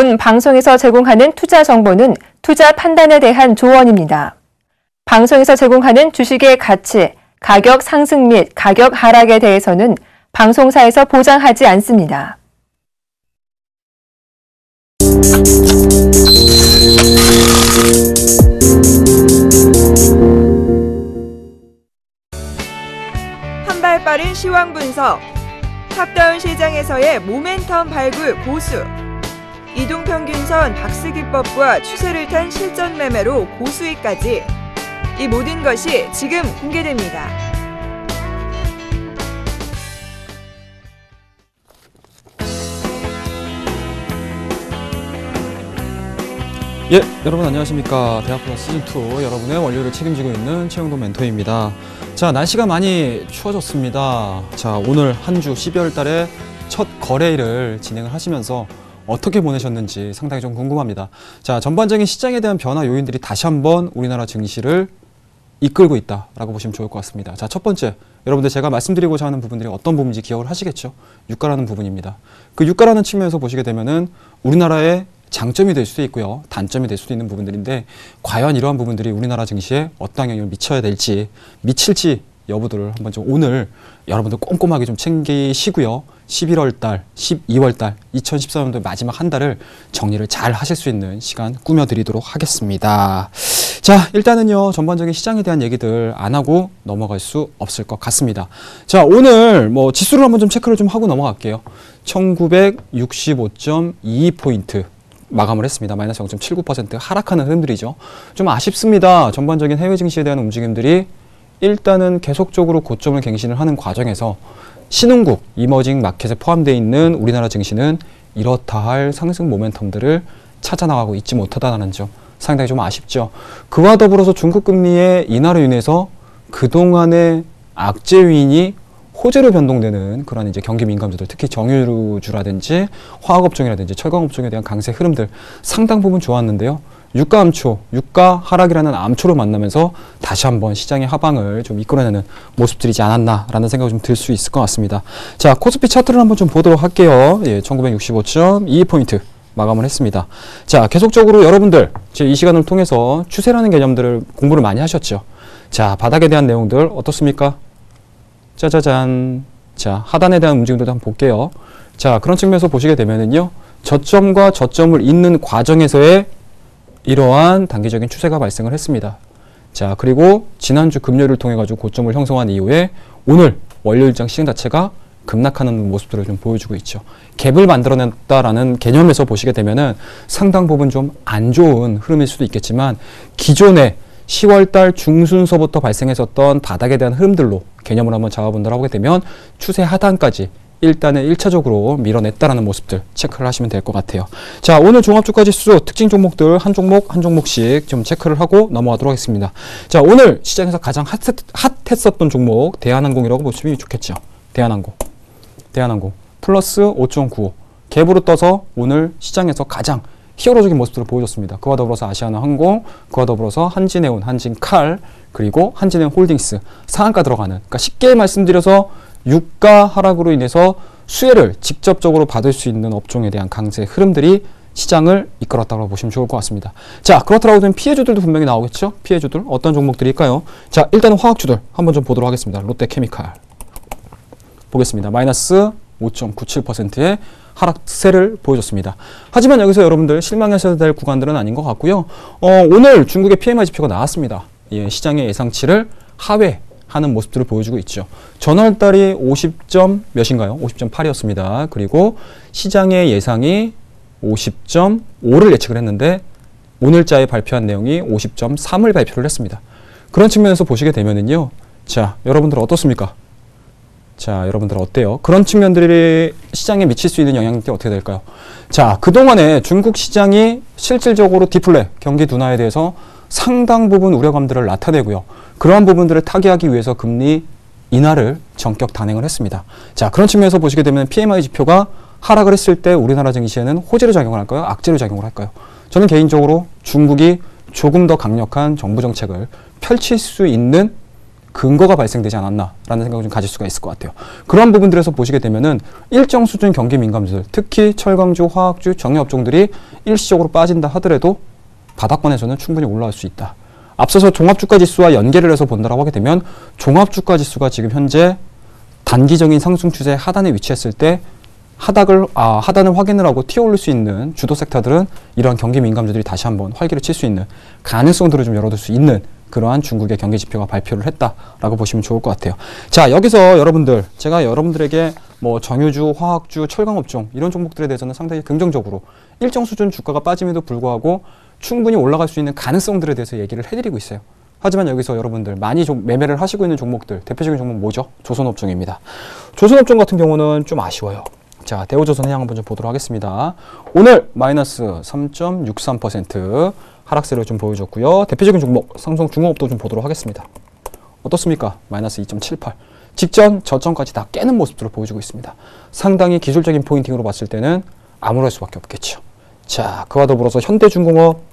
본 방송에서 제공하는 투자 정보는 투자 판단에 대한 조언입니다. 방송에서 제공하는 주식의 가치, 가격 상승 및 가격 하락에 대해서는 방송사에서 보장하지 않습니다. 한 발 빠른 시황 분석, 탑다운 시장에서의 모멘텀 발굴 고수, 이동평균선 박스기법과 추세를 탄 실전 매매로 고수익까지, 이 모든 것이 지금 공개됩니다. 예, 여러분 안녕하십니까. 대학플러스 시즌2 여러분의 원료를 책임지고 있는 최영도 멘토입니다. 자, 날씨가 많이 추워졌습니다. 자, 오늘 한 주 12월 달에 첫 거래일을 진행을 하시면서 어떻게 보내셨는지 상당히 좀 궁금합니다. 자, 전반적인 시장에 대한 변화 요인들이 다시 한번 우리나라 증시를 이끌고 있다라고 보시면 좋을 것 같습니다. 자, 첫 번째, 여러분들 제가 말씀드리고자 하는 부분들이 어떤 부분인지 기억을 하시겠죠? 유가라는 부분입니다. 그 유가라는 측면에서 보시게 되면은 우리나라의 장점이 될 수도 있고요, 단점이 될 수도 있는 부분들인데, 과연 이러한 부분들이 우리나라 증시에 어떤 영향을 미쳐야 될지, 미칠지 여부들을 한번 좀 오늘 여러분들 꼼꼼하게 좀 챙기시고요. 11월 달, 12월 달, 2014년도 마지막 한 달을 정리를 잘 하실 수 있는 시간 꾸며드리도록 하겠습니다. 자, 일단은요, 전반적인 시장에 대한 얘기들 안 하고 넘어갈 수 없을 것 같습니다. 자, 오늘 뭐 지수를 한번 좀 체크를 좀 하고 넘어갈게요. 1965.22포인트. 마감을 했습니다. 마이너스 0.79% 하락하는 흐름들이죠. 좀 아쉽습니다. 전반적인 해외 증시에 대한 움직임들이 일단은 계속적으로 고점을 갱신을 하는 과정에서 신흥국, 이머징 마켓에 포함되어 있는 우리나라 증시는 이렇다 할 상승 모멘텀들을 찾아나가고 있지 못하다는 점 상당히 좀 아쉽죠. 그와 더불어서 중국 금리의 인하로 인해서 그동안의 악재 요인이 호재로 변동되는 그런 이제 경기 민감주들, 특히 정유주라든지 화학업종이라든지 철강업종에 대한 강세 흐름들 상당 부분 좋았는데요. 유가 암초, 유가 하락이라는 암초로 만나면서 다시 한번 시장의 하방을 좀 이끌어내는 모습들이지 않았나라는 생각이 좀 들 수 있을 것 같습니다. 자, 코스피 차트를 한번 좀 보도록 할게요. 예, 1965.22포인트 마감을 했습니다. 자, 계속적으로 여러분들 제 이 시간을 통해서 추세라는 개념들을 공부를 많이 하셨죠. 자, 바닥에 대한 내용들 어떻습니까? 짜자잔. 자, 하단에 대한 움직임도 한번 볼게요. 자, 그런 측면에서 보시게 되면은요, 저점과 저점을 잇는 과정에서의 이러한 단기적인 추세가 발생을 했습니다. 자, 그리고 지난주 금요일을 통해 가지고 고점을 형성한 이후에 오늘 월요일장 시장 자체가 급락하는 모습들을 좀 보여주고 있죠. 갭을 만들어냈다라는 개념에서 보시게 되면은 상당 부분 좀 안 좋은 흐름일 수도 있겠지만, 기존에 10월달 중순서부터 발생했었던 바닥에 대한 흐름들로 개념을 한번 잡아본다고 하게 되면 추세 하단까지 일단은 1차적으로 밀어냈다라는 모습들 체크를 하시면 될 것 같아요. 자, 오늘 종합주가지수 특징 종목들 한 종목 한 종목씩 좀 체크를 하고 넘어가도록 하겠습니다. 자, 오늘 시장에서 가장 핫했었던 종목 대한항공이라고 보시면 좋겠죠. 대한항공 플러스 5.95 갭으로 떠서 오늘 시장에서 가장 히어로적인 모습들을 보여줬습니다. 그와 더불어서 아시아나항공, 그와 더불어서 한진해운, 한진칼, 그리고 한진해운 홀딩스 상한가 들어가는, 그러니까 쉽게 말씀드려서 유가 하락으로 인해서 수혜를 직접적으로 받을 수 있는 업종에 대한 강세 흐름들이 시장을 이끌었다고 보시면 좋을 것 같습니다. 자, 그렇더라고 하면 피해주들도 분명히 나오겠죠? 피해주들 어떤 종목들일까요? 자, 일단은 화학주들 한번 좀 보도록 하겠습니다. 롯데케미칼 보겠습니다. 마이너스 5.97%의 하락세를 보여줬습니다. 하지만 여기서 여러분들 실망하셔야 될 구간들은 아닌 것 같고요. 오늘 중국의 PMI 지표가 나왔습니다. 예, 시장의 예상치를 하회하는 모습들을 보여주고 있죠. 전월달이 50점 몇인가요? 50.8이었습니다. 그리고 시장의 예상이 50.5를 예측을 했는데 오늘자에 발표한 내용이 50.3을 발표를 했습니다. 그런 측면에서 보시게 되면은요. 자, 여러분들 어떻습니까? 자, 여러분들 어때요? 그런 측면들이 시장에 미칠 수 있는 영향들이 어떻게 될까요? 자, 그동안에 중국 시장이 실질적으로 디플레, 경기 둔화에 대해서 상당 부분 우려감들을 나타내고요. 그러한 부분들을 타개하기 위해서 금리 인하를 전격 단행을 했습니다. 자, 그런 측면에서 보시게 되면 PMI 지표가 하락을 했을 때 우리나라 증시에는 호재로 작용을 할까요? 악재로 작용을 할까요? 저는 개인적으로 중국이 조금 더 강력한 정부 정책을 펼칠 수 있는 근거가 발생되지 않았나라는 생각을 좀 가질 수가 있을 것 같아요. 그런 부분들에서 보시게 되면은 일정 수준 경기 민감주들, 특히 철강주, 화학주, 정유업종들이 일시적으로 빠진다 하더라도 바닥권에서는 충분히 올라갈 수 있다. 앞서서 종합주가지수와 연계를 해서 본다라고 하게 되면 종합주가지수가 지금 현재 단기적인 상승 추세 하단에 위치했을 때 하단을 확인을 하고 튀어오를 수 있는 주도 섹터들은 이러한 경기 민감주들이 다시 한번 활기를 칠 수 있는 가능성들을 좀 열어둘 수 있는 그러한 중국의 경기 지표가 발표를 했다라고 보시면 좋을 것 같아요. 자, 여기서 여러분들, 제가 여러분들에게 뭐 정유주, 화학주, 철강업종 이런 종목들에 대해서는 상당히 긍정적으로 일정 수준 주가가 빠짐에도 불구하고 충분히 올라갈 수 있는 가능성들에 대해서 얘기를 해드리고 있어요. 하지만 여기서 여러분들 많이 매매를 하시고 있는 종목들, 대표적인 종목 뭐죠? 조선업종입니다. 조선업종 같은 경우는 좀 아쉬워요. 자, 대우조선해양 한번 좀 보도록 하겠습니다. 오늘 마이너스 3.63% 하락세를 좀 보여줬고요. 대표적인 종목 삼성중공업도 좀 보도록 하겠습니다. 어떻습니까? 마이너스 2.78. 직전 저점까지 다 깨는 모습들을 보여주고 있습니다. 상당히 기술적인 포인팅으로 봤을 때는 암울할 수밖에 없겠죠. 자, 그와 더불어서 현대중공업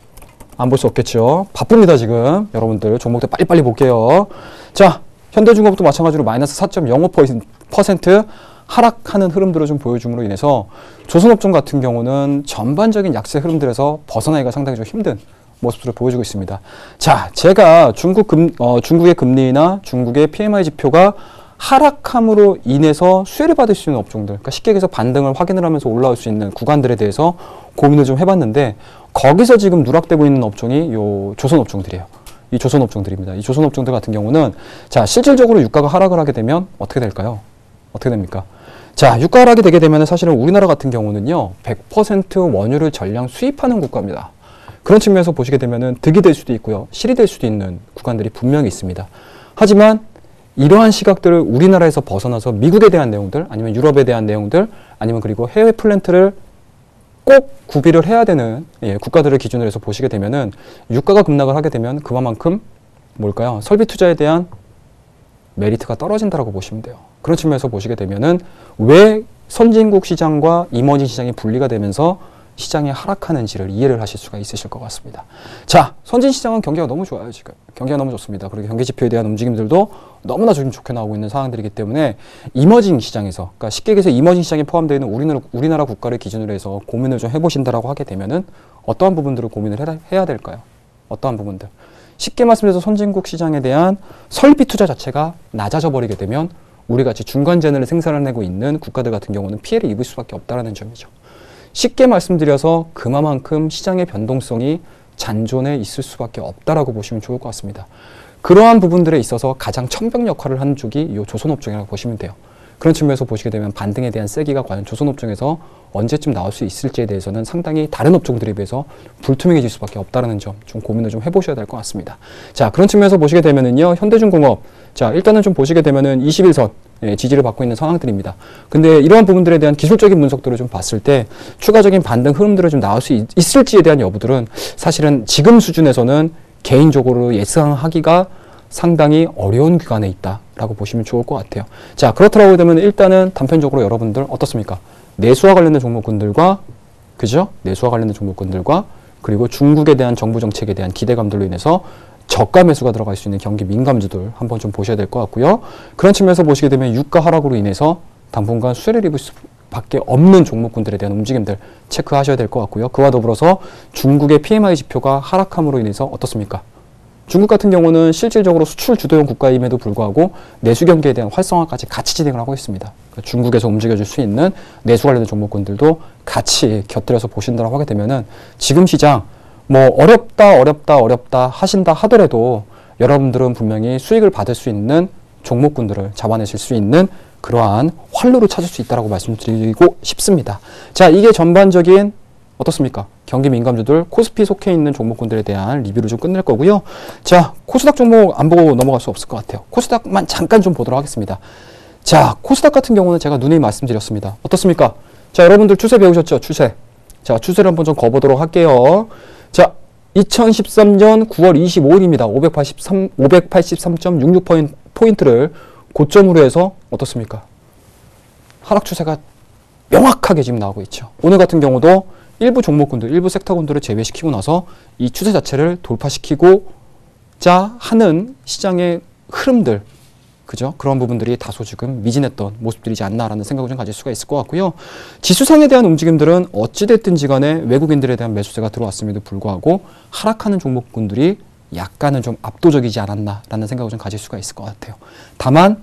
안 볼 수 없겠죠. 바쁩니다 지금. 여러분들 종목들 빨리빨리 볼게요. 자, 현대중공업도 마찬가지로 마이너스 4.05% 하락하는 흐름들을 좀 보여줌으로 인해서 조선업종 같은 경우는 전반적인 약세 흐름들에서 벗어나기가 상당히 좀 힘든 모습들을 보여주고 있습니다. 자, 제가 중국의 금리나 중국의 PMI 지표가 하락함으로 인해서 수혜를 받을 수 있는 업종들, 그러니까 쉽게 얘기해서 반등을 확인을 하면서 올라올 수 있는 구간들에 대해서 고민을 좀 해봤는데 거기서 지금 누락되고 있는 업종이 요 조선업종들이에요. 이 조선업종들입니다. 이 조선업종들 같은 경우는 자, 실질적으로 유가가 하락을 하게 되면 어떻게 될까요? 어떻게 됩니까? 자, 유가 하락이 되게 되면 사실은 우리나라 같은 경우는요 100% 원유를 전량 수입하는 국가입니다. 그런 측면에서 보시게 되면은 득이 될 수도 있고요, 실이 될 수도 있는 구간들이 분명히 있습니다. 하지만 이러한 시각들을 우리나라에서 벗어나서 미국에 대한 내용들, 아니면 유럽에 대한 내용들, 아니면 그리고 해외 플랜트를 꼭 구비를 해야 되는 국가들을 기준으로 해서 보시게 되면은 유가가 급락을 하게 되면 그만큼 뭘까요? 설비 투자에 대한 메리트가 떨어진다라고 보시면 돼요. 그런 측면에서 보시게 되면은 왜 선진국 시장과 이머징 시장이 분리가 되면서 시장이 하락하는지를 이해를 하실 수가 있으실 것 같습니다. 자, 선진 시장은 경기가 너무 좋아요, 지금. 경기가 너무 좋습니다. 그리고 경기 지표에 대한 움직임들도 너무나 좀 좋게 나오고 있는 상황들이기 때문에 이머징 시장에서, 그러니까 쉽게 얘기해서 이머징 시장에 포함되어 있는 우리나라 국가를 기준으로 해서 고민을 좀 해보신다라고 하게 되면은 어떠한 부분들을 고민을 해야 될까요? 어떠한 부분들? 쉽게 말씀드려서 선진국 시장에 대한 설비 투자 자체가 낮아져 버리게 되면 우리같이 중간재능을 생산해내고 있는 국가들 같은 경우는 피해를 입을 수밖에 없다는 점이죠. 쉽게 말씀드려서 그만큼 시장의 변동성이 잔존해 있을 수밖에 없다라고 보시면 좋을 것 같습니다. 그러한 부분들에 있어서 가장 천병 역할을 하는 쪽이 이 조선업종이라고 보시면 돼요. 그런 측면에서 보시게 되면 반등에 대한 세기가 과연 조선업종에서 언제쯤 나올 수 있을지에 대해서는 상당히 다른 업종들에 비해서 불투명해질 수밖에 없다는 점 좀 고민을 좀 해보셔야 될 것 같습니다. 자, 그런 측면에서 보시게 되면은요, 현대중공업, 자, 일단은 좀 보시게 되면은 21선 지지를 받고 있는 상황들입니다. 근데 이러한 부분들에 대한 기술적인 분석들을 좀 봤을 때 추가적인 반등 흐름들을 좀 나올 수 있을지에 대한 여부들은 사실은 지금 수준에서는 개인적으로 예상하기가 상당히 어려운 기간에 있다라고 보시면 좋을 것 같아요. 자, 그렇더라고 되면 일단은 단편적으로 여러분들 어떻습니까? 내수와 관련된 종목군들과, 그죠? 내수와 관련된 종목군들과 그리고 중국에 대한 정부 정책에 대한 기대감들로 인해서 저가 매수가 들어갈 수 있는 경기 민감주들 한번 좀 보셔야 될 것 같고요. 그런 측면에서 보시게 되면 유가 하락으로 인해서 당분간 수혜를 입을 수밖에 없는 종목군들에 대한 움직임들 체크하셔야 될 것 같고요. 그와 더불어서 중국의 PMI 지표가 하락함으로 인해서 어떻습니까? 중국 같은 경우는 실질적으로 수출 주도형 국가임에도 불구하고 내수 경기에 대한 활성화까지 같이 진행을 하고 있습니다. 중국에서 움직여줄 수 있는 내수 관련된 종목군들도 같이 곁들여서 보신다고 하게 되면은 지금 시장 뭐 어렵다 하신다 하더라도 여러분들은 분명히 수익을 받을 수 있는 종목군들을 잡아내실 수 있는 그러한 활로를 찾을 수 있다고 말씀드리고 싶습니다. 자, 이게 전반적인 어떻습니까? 경기 민감주들 코스피 속해 있는 종목군들에 대한 리뷰를 좀 끝낼 거고요. 자, 코스닥 종목 안 보고 넘어갈 수 없을 것 같아요. 코스닥만 잠깐 좀 보도록 하겠습니다. 자, 코스닥 같은 경우는 제가 누누이 말씀드렸습니다. 어떻습니까? 자, 여러분들 추세 배우셨죠? 추세. 자, 추세를 한번 좀 거보도록 할게요. 자, 2013년 9월 25일입니다. 583.66포인트를 고점으로 해서 어떻습니까? 하락 추세가 명확하게 지금 나오고 있죠. 오늘 같은 경우도 일부 종목군들, 일부 섹터군들을 제외시키고 나서 이 추세 자체를 돌파시키고자 하는 시장의 흐름들, 그죠? 그런 부분들이 다소 지금 미진했던 모습들이지 않나라는 생각을 좀 가질 수가 있을 것 같고요. 지수상에 대한 움직임들은 어찌됐든지 간에 외국인들에 대한 매수세가 들어왔음에도 불구하고 하락하는 종목군들이 약간은 좀 압도적이지 않았나라는 생각을 좀 가질 수가 있을 것 같아요. 다만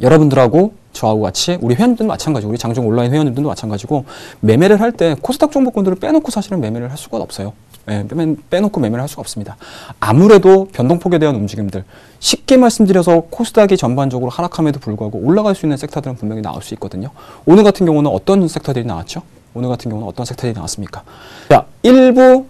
여러분들하고 저하고 같이 우리 회원님들도 마찬가지고 우리 장중 온라인 회원님들도 마찬가지고 매매를 할 때 코스닥 종목군들을 빼놓고 사실은 매매를 할 수가 없어요. 빼놓고 매매를 할 수가 없습니다. 아무래도 변동폭에 대한 움직임들, 쉽게 말씀드려서 코스닥이 전반적으로 하락함에도 불구하고 올라갈 수 있는 섹터들은 분명히 나올 수 있거든요. 오늘 같은 경우는 어떤 섹터들이 나왔죠? 오늘 같은 경우는 어떤 섹터들이 나왔습니까? 자, 일부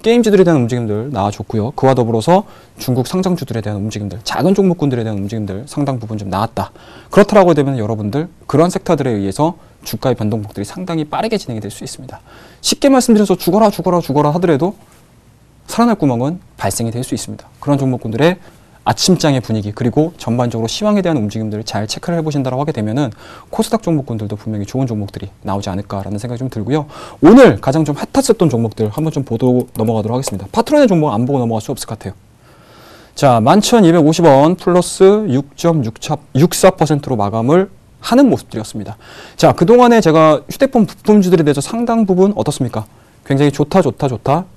게임주들에 대한 움직임들 나와줬고요. 그와 더불어서 중국 상장주들에 대한 움직임들, 작은 종목군들에 대한 움직임들 상당 부분 좀 나왔다. 그렇다라고 되면 여러분들 그런 섹터들에 의해서 주가의 변동폭들이 상당히 빠르게 진행이 될 수 있습니다. 쉽게 말씀드려서 죽어라 하더라도 살아날 구멍은 발생이 될 수 있습니다. 그런 종목군들의 아침장의 분위기 그리고 전반적으로 시황에 대한 움직임들을 잘 체크를 해보신다고 하게 되면은 코스닥 종목군들도 분명히 좋은 종목들이 나오지 않을까라는 생각이 좀 들고요. 오늘 가장 좀 핫했었던 종목들 한번 좀 보도록 넘어가도록 하겠습니다. 파트론의 종목 안 보고 넘어갈 수 없을 것 같아요. 자, 11,250원 플러스 6.64%로 마감을 하는 모습들이었습니다. 자, 그동안에 제가 휴대폰 부품주들에 대해서 상당 부분 어떻습니까? 굉장히 좋다.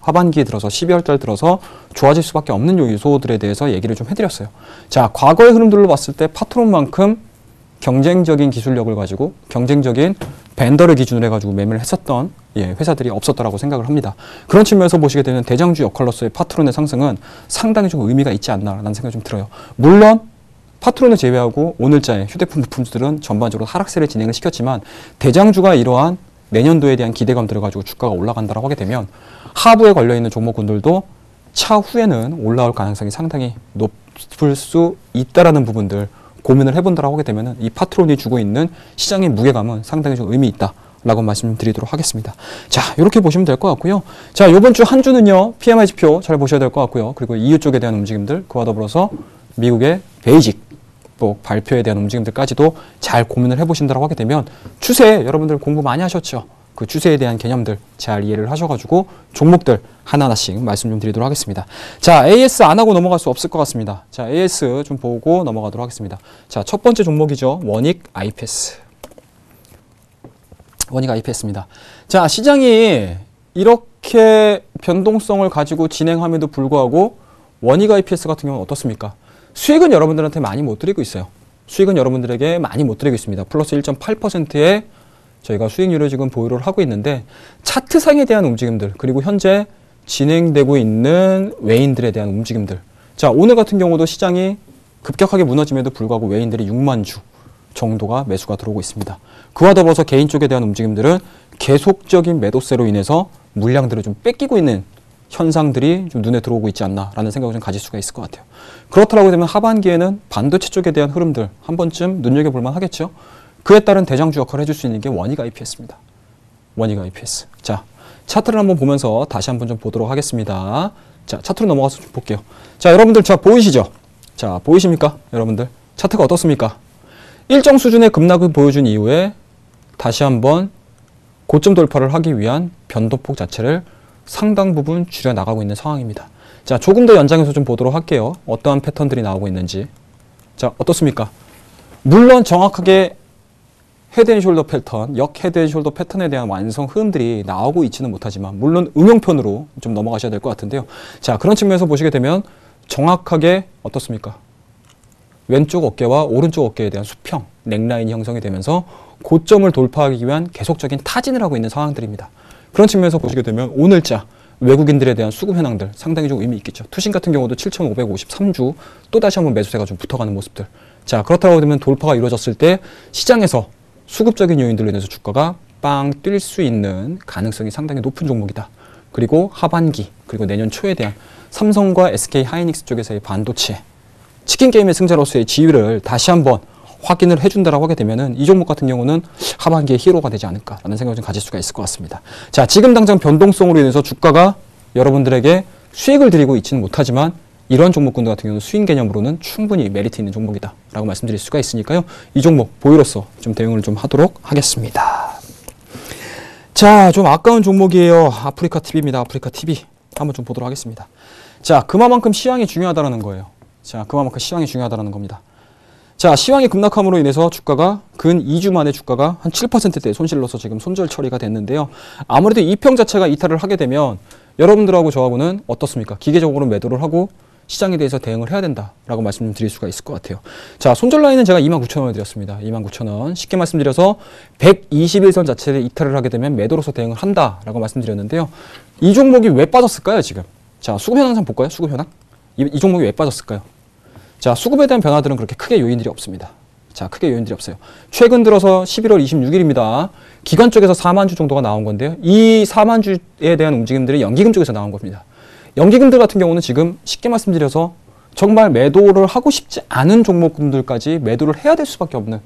하반기에 들어서 12월 달 들어서 좋아질 수밖에 없는 요소들에 대해서 얘기를 좀 해드렸어요. 자, 과거의 흐름들로 봤을 때 파트론만큼 경쟁적인 기술력을 가지고 경쟁적인 벤더를 기준으로 해가지고 매매를 했었던 회사들이 없었다라고 생각을 합니다. 그런 측면에서 보시게 되면 대장주 역할로서의 파트론의 상승은 상당히 좀 의미가 있지 않나라는 생각이 좀 들어요. 물론 파트론을 제외하고 오늘자의 휴대폰 부품주들은 전반적으로 하락세를 진행을 시켰지만 대장주가 이러한 내년도에 대한 기대감들을 가지고 주가가 올라간다고 하게 되면 하부에 걸려있는 종목군들도 차후에는 올라올 가능성이 상당히 높을 수 있다라는 부분들 고민을 해본다라고 하게 되면 이 파트론이 주고 있는 시장의 무게감은 상당히 좀 의미 있다라고 말씀드리도록 하겠습니다. 자, 이렇게 보시면 될 것 같고요. 자, 이번 주 한 주는요. PMI 지표 잘 보셔야 될 것 같고요. 그리고 EU 쪽에 대한 움직임들 그와 더불어서 미국의 베이직 발표에 대한 움직임들까지도 잘 고민을 해보신다고 하게 되면 추세 여러분들 공부 많이 하셨죠? 그 추세에 대한 개념들 잘 이해를 하셔가지고 종목들 하나하나씩 말씀 좀 드리도록 하겠습니다. 자, AS 안 하고 넘어갈 수 없을 것 같습니다. 자, AS 좀 보고 넘어가도록 하겠습니다. 자, 첫 번째 종목이죠. 원익 IPS. 원익 IPS입니다. 자, 시장이 이렇게 변동성을 가지고 진행함에도 불구하고 원익 IPS 같은 경우는 어떻습니까? 수익은 여러분들한테 많이 못 드리고 있어요. 수익은 여러분들에게 많이 못 드리고 있습니다. 플러스 1.8%의 저희가 수익률을 지금 보유를 하고 있는데 차트상에 대한 움직임들 그리고 현재 진행되고 있는 외인들에 대한 움직임들. 자, 오늘 같은 경우도 시장이 급격하게 무너짐에도 불구하고 외인들이 6만 주 정도가 매수가 들어오고 있습니다. 그와 더불어서 개인 쪽에 대한 움직임들은 계속적인 매도세로 인해서 물량들을 좀 뺏기고 있는 현상들이 좀 눈에 들어오고 있지 않나라는 생각을 좀 가질 수가 있을 것 같아요. 그렇다고 되면 하반기에는 반도체 쪽에 대한 흐름들 한 번쯤 눈여겨볼 만 하겠죠. 그에 따른 대장주 역할을 해줄 수 있는 게 원익 IPS입니다. 원익 IPS. 자, 차트를 한번 보면서 다시 한번 좀 보도록 하겠습니다. 자, 차트로 넘어가서 좀 볼게요. 자, 여러분들 자 보이시죠? 자, 보이십니까? 여러분들 차트가 어떻습니까? 일정 수준의 급락을 보여준 이후에 다시 한번 고점 돌파를 하기 위한 변동폭 자체를 상당 부분 줄여 나가고 있는 상황입니다. 자, 조금 더 연장해서 좀 보도록 할게요. 어떠한 패턴들이 나오고 있는지. 자, 어떻습니까? 물론 정확하게 헤드앤숄더 패턴, 역 헤드앤숄더 패턴에 대한 완성 흐름들이 나오고 있지는 못하지만 물론 응용편으로 좀 넘어가셔야 될 것 같은데요. 자, 그런 측면에서 보시게 되면 정확하게 어떻습니까? 왼쪽 어깨와 오른쪽 어깨에 대한 수평, 넥라인이 형성이 되면서 고점을 돌파하기 위한 계속적인 타진을 하고 있는 상황들입니다. 그런 측면에서 보시게 되면 오늘자 외국인들에 대한 수급 현황들 상당히 좀 의미 있겠죠. 투신 같은 경우도 7,553주 또다시 한번 매수세가 좀 붙어가는 모습들. 자, 그렇다고 되면 돌파가 이루어졌을 때 시장에서 수급적인 요인들로 인해서 주가가 빵 뛸 수 있는 가능성이 상당히 높은 종목이다. 그리고 하반기 그리고 내년 초에 대한 삼성과 SK 하이닉스 쪽에서의 반도체 치킨 게임의 승자로서의 지위를 다시 한번 확인을 해준다라고 하게 되면은 이 종목 같은 경우는 하반기에 히어로가 되지 않을까라는 생각을 좀 가질 수가 있을 것 같습니다. 자, 지금 당장 변동성으로 인해서 주가가 여러분들에게 수익을 드리고 있지는 못하지만 이런 종목군들 같은 경우는 수익 개념으로는 충분히 메리트 있는 종목이다라고 말씀드릴 수가 있으니까요. 이 종목 보유로서 좀 대응을 좀 하도록 하겠습니다. 자, 좀 아까운 종목이에요. 아프리카 TV입니다. 아프리카 TV 한번 좀 보도록 하겠습니다. 자, 그만큼 시황이 중요하다라는 거예요. 자, 그만큼 시황이 중요하다는 겁니다. 자, 시황이 급락함으로 인해서 주가가 근 2주 만에 주가가 한 7%대 손실로서 지금 손절 처리가 됐는데요. 아무래도 이 평 자체가 이탈을 하게 되면 여러분들하고 저하고는 어떻습니까? 기계적으로 매도를 하고 시장에 대해서 대응을 해야 된다라고 말씀드릴 수가 있을 것 같아요. 자, 손절 라인은 제가 29,000원을 드렸습니다. 29,000원. 쉽게 말씀드려서 121선 자체를 이탈을 하게 되면 매도로서 대응을 한다라고 말씀드렸는데요. 이 종목이 왜 빠졌을까요, 지금? 자, 수급 현황 한번 볼까요? 수급 현황? 이 종목이 왜 빠졌을까요? 자, 수급에 대한 변화들은 그렇게 크게 요인들이 없습니다. 자, 크게 요인들이 없어요. 최근 들어서 11월 26일입니다. 기관 쪽에서 4만 주 정도가 나온 건데요. 이 4만 주에 대한 움직임들이 연기금 쪽에서 나온 겁니다. 연기금들 같은 경우는 지금 쉽게 말씀드려서 정말 매도를 하고 싶지 않은 종목군들까지 매도를 해야 될 수밖에 없는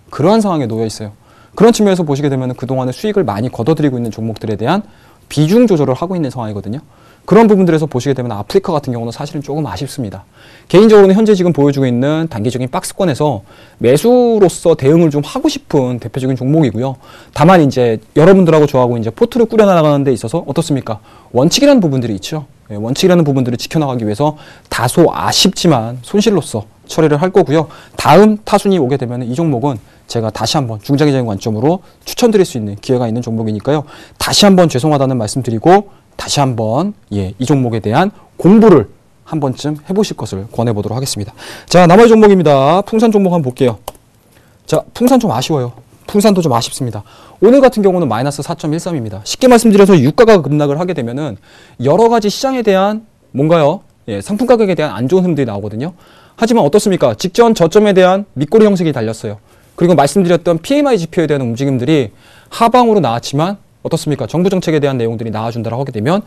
그러한 상황에 놓여 있어요. 그런 측면에서 보시게 되면 그동안의 수익을 많이 걷어들이고 있는 종목들에 대한 비중 조절을 하고 있는 상황이거든요. 그런 부분들에서 보시게 되면 아프리카 같은 경우는 사실은 조금 아쉽습니다. 개인적으로는 현재 지금 보여주고 있는 단기적인 박스권에서 매수로서 대응을 좀 하고 싶은 대표적인 종목이고요. 다만 이제 여러분들하고 저하고 이제 포트를 꾸려나가는 데 있어서 어떻습니까? 원칙이라는 부분들이 있죠. 원칙이라는 부분들을 지켜나가기 위해서 다소 아쉽지만 손실로서 처리를 할 거고요. 다음 타순이 오게 되면 이 종목은 제가 다시 한번 중장기적인 관점으로 추천드릴 수 있는 기회가 있는 종목이니까요. 다시 한번 죄송하다는 말씀드리고 다시 한번 이 종목에 대한 공부를 한 번쯤 해보실 것을 권해보도록 하겠습니다. 자, 나머지 종목입니다. 풍산 종목 한번 볼게요. 자, 풍산 좀 아쉬워요. 풍산도 좀 아쉽습니다. 오늘 같은 경우는 마이너스 4.13입니다. 쉽게 말씀드려서 유가가 급락을 하게 되면은 여러 가지 시장에 대한 뭔가요? 상품 가격에 대한 안 좋은 흐름들이 나오거든요. 하지만 어떻습니까? 직전 저점에 대한 밑꼬리 형식이 달렸어요. 그리고 말씀드렸던 PMI 지표에 대한 움직임들이 하방으로 나왔지만 어떻습니까? 정부 정책에 대한 내용들이 나와준다고 하게 되면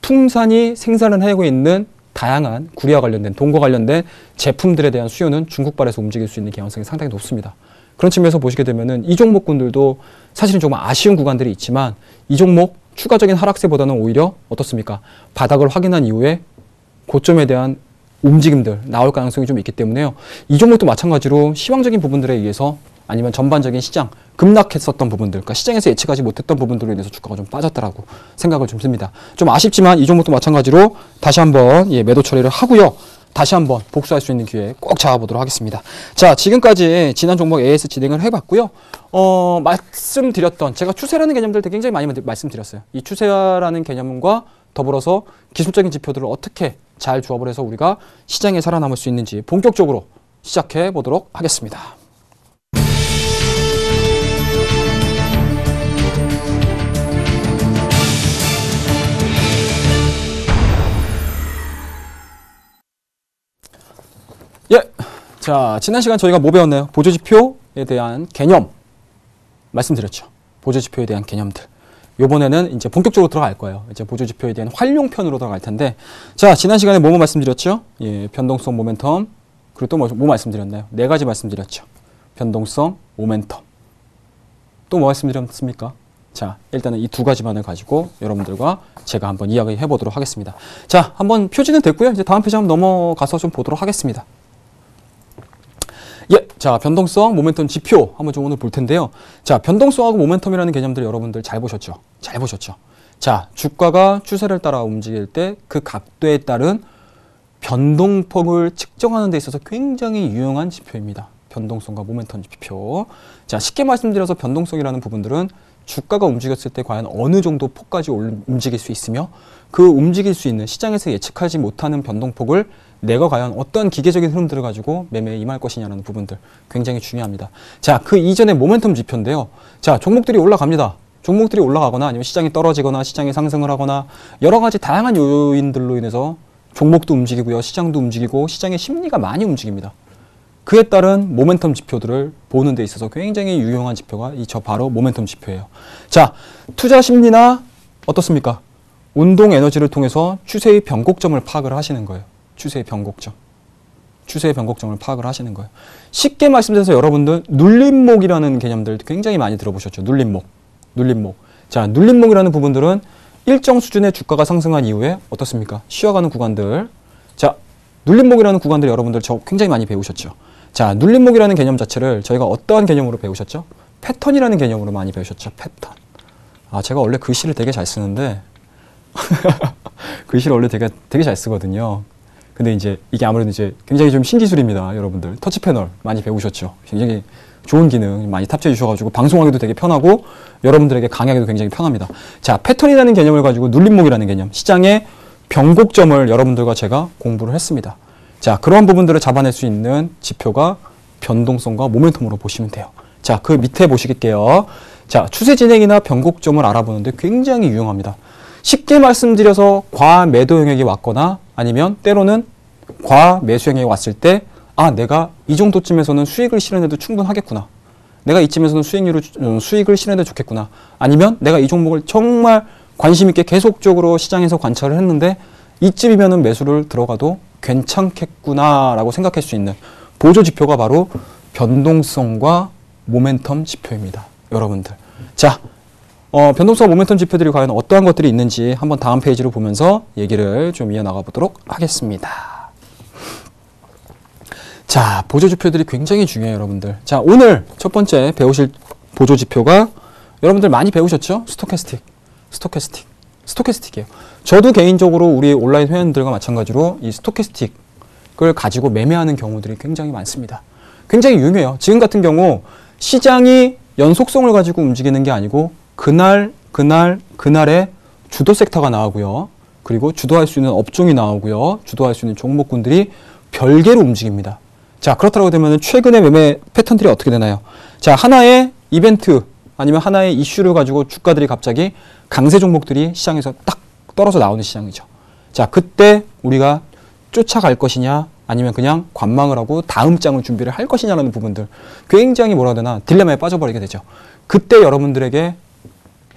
풍산이 생산을 하고 있는 다양한 구리와 관련된 동과 관련된 제품들에 대한 수요는 중국발에서 움직일 수 있는 개연성이 상당히 높습니다. 그런 측면에서 보시게 되면은 이 종목군들도 사실은 조금 아쉬운 구간들이 있지만 이 종목 추가적인 하락세보다는 오히려 어떻습니까? 바닥을 확인한 이후에 고점에 대한 움직임들 나올 가능성이 좀 있기 때문에요. 이 종목도 마찬가지로 시황적인 부분들에 의해서 아니면 전반적인 시장 급락했었던 부분들, 그러니까 시장에서 예측하지 못했던 부분들로 인해서 주가가 좀 빠졌다라고 생각을 좀 듭니다. 좀 아쉽지만 이 종목도 마찬가지로 다시 한번 매도 처리를 하고요. 다시 한번 복수할 수 있는 기회 꼭 잡아보도록 하겠습니다. 자, 지금까지 지난 종목 AS 진행을 해봤고요. 말씀드렸던 제가 추세라는 개념들 굉장히 많이 말씀드렸어요. 이 추세라는 개념과 더불어서 기술적인 지표들을 어떻게 잘 조합을 해서 우리가 시장에 살아남을 수 있는지 본격적으로 시작해 보도록 하겠습니다. 자, 지난 시간 저희가 뭐 배웠나요? 보조지표에 대한 개념 말씀드렸죠. 보조지표에 대한 개념들. 요번에는 이제 본격적으로 들어갈 거예요. 이제 보조지표에 대한 활용편으로 들어갈 텐데, 자, 지난 시간에 뭐뭐 말씀드렸죠? 변동성, 모멘텀, 그리고 또 뭐 말씀드렸나요? 4가지 말씀드렸죠. 변동성, 모멘텀. 또 뭐 말씀드렸습니까? 자, 일단은 이 2가지만을 가지고 여러분들과 제가 한번 이야기해 보도록 하겠습니다. 자, 한번 표지는 됐고요. 이제 다음 표지 한번 넘어가서 좀 보도록 하겠습니다. 자, 변동성, 모멘텀 지표 한번 좀 오늘 볼 텐데요. 자, 변동성하고 모멘텀이라는 개념들 여러분들 잘 보셨죠? 잘 보셨죠? 자, 주가가 추세를 따라 움직일 때 그 각도에 따른 변동폭을 측정하는 데 있어서 굉장히 유용한 지표입니다. 변동성과 모멘텀 지표. 자, 쉽게 말씀드려서 변동성이라는 부분들은 주가가 움직였을 때 과연 어느 정도 폭까지 움직일 수 있으며 그 움직일 수 있는 시장에서 예측하지 못하는 변동폭을 내가 과연 어떤 기계적인 흐름들을 가지고 매매에 임할 것이냐는 부분들 굉장히 중요합니다. 자, 그 이전에 모멘텀 지표인데요. 자, 종목들이 올라갑니다. 종목들이 올라가거나 아니면 시장이 떨어지거나 시장이 상승을 하거나 여러 가지 다양한 요인들로 인해서 종목도 움직이고요. 시장도 움직이고 시장의 심리가 많이 움직입니다. 그에 따른 모멘텀 지표들을 보는 데 있어서 굉장히 유용한 지표가 저 바로 모멘텀 지표예요. 자, 투자 심리나 어떻습니까? 운동 에너지를 통해서 추세의 변곡점을 파악을 하시는 거예요. 추세의 변곡점. 추세의 변곡점을 파악을 하시는 거예요. 쉽게 말씀드려서 여러분들 눌림목이라는 개념들 굉장히 많이 들어보셨죠. 눌림목. 눌림목. 자, 눌림목이라는 부분들은 일정 수준의 주가가 상승한 이후에 어떻습니까? 쉬어가는 구간들. 자, 눌림목이라는 구간들 여러분들 저 굉장히 많이 배우셨죠. 자, 눌림목이라는 개념 자체를 저희가 어떠한 개념으로 배우셨죠? 패턴이라는 개념으로 많이 배우셨죠. 패턴. 아, 제가 원래 글씨를 되게 잘 쓰는데 글씨를 원래 되게 잘 쓰거든요. 근데 이제 이게 아무래도 이제 굉장히 좀 신기술입니다. 여러분들 터치 패널 많이 배우셨죠? 굉장히 좋은 기능 많이 탑재해 주셔가지고 방송하기도 되게 편하고 여러분들에게 강의하기도 굉장히 편합니다. 자, 패턴이라는 개념을 가지고 눌림목이라는 개념, 시장의 변곡점을 여러분들과 제가 공부를 했습니다. 자, 그런 부분들을 잡아낼 수 있는 지표가 변동성과 모멘텀으로 보시면 돼요. 자, 그 밑에 보시게요. 자, 추세 진행이나 변곡점을 알아보는데 굉장히 유용합니다. 쉽게 말씀드려서 과매도 영역이 왔거나 아니면 때로는 과매수 영역이 왔을 때 아, 내가 이 정도쯤에서는 수익을 실현해도 충분하겠구나. 내가 이쯤에서는 수익을 실현해도 좋겠구나. 아니면 내가 이 종목을 정말 관심 있게 계속적으로 시장에서 관찰을 했는데 이쯤이면은 매수를 들어가도 괜찮겠구나라고 생각할 수 있는 보조 지표가 바로 변동성과 모멘텀 지표입니다. 여러분들. 자, 변동성과 모멘텀 지표들이 과연 어떠한 것들이 있는지 한번 다음 페이지로 보면서 얘기를 좀 이어나가 보도록 하겠습니다. 자, 보조지표들이 굉장히 중요해요, 여러분들. 자, 오늘 첫 번째 배우실 보조지표가 여러분들 많이 배우셨죠? 스토캐스틱이에요. 저도 개인적으로 우리 온라인 회원들과 마찬가지로 이 스토캐스틱을 가지고 매매하는 경우들이 굉장히 많습니다. 굉장히 유명해요. 지금 같은 경우 시장이 연속성을 가지고 움직이는 게 아니고 그날의 주도 섹터가 나오고요. 그리고 주도할 수 있는 업종이 나오고요. 주도할 수 있는 종목군들이 별개로 움직입니다. 자, 그렇다고 되면 최근의 매매 패턴들이 어떻게 되나요? 자, 하나의 이벤트 아니면 하나의 이슈를 가지고 주가들이 갑자기 강세 종목들이 시장에서 딱 떨어져 나오는 시장이죠. 자, 그때 우리가 쫓아갈 것이냐 아니면 그냥 관망을 하고 다음 장을 준비를 할 것이냐라는 부분들 굉장히 뭐라 해야 되나 딜레마에 빠져버리게 되죠. 그때 여러분들에게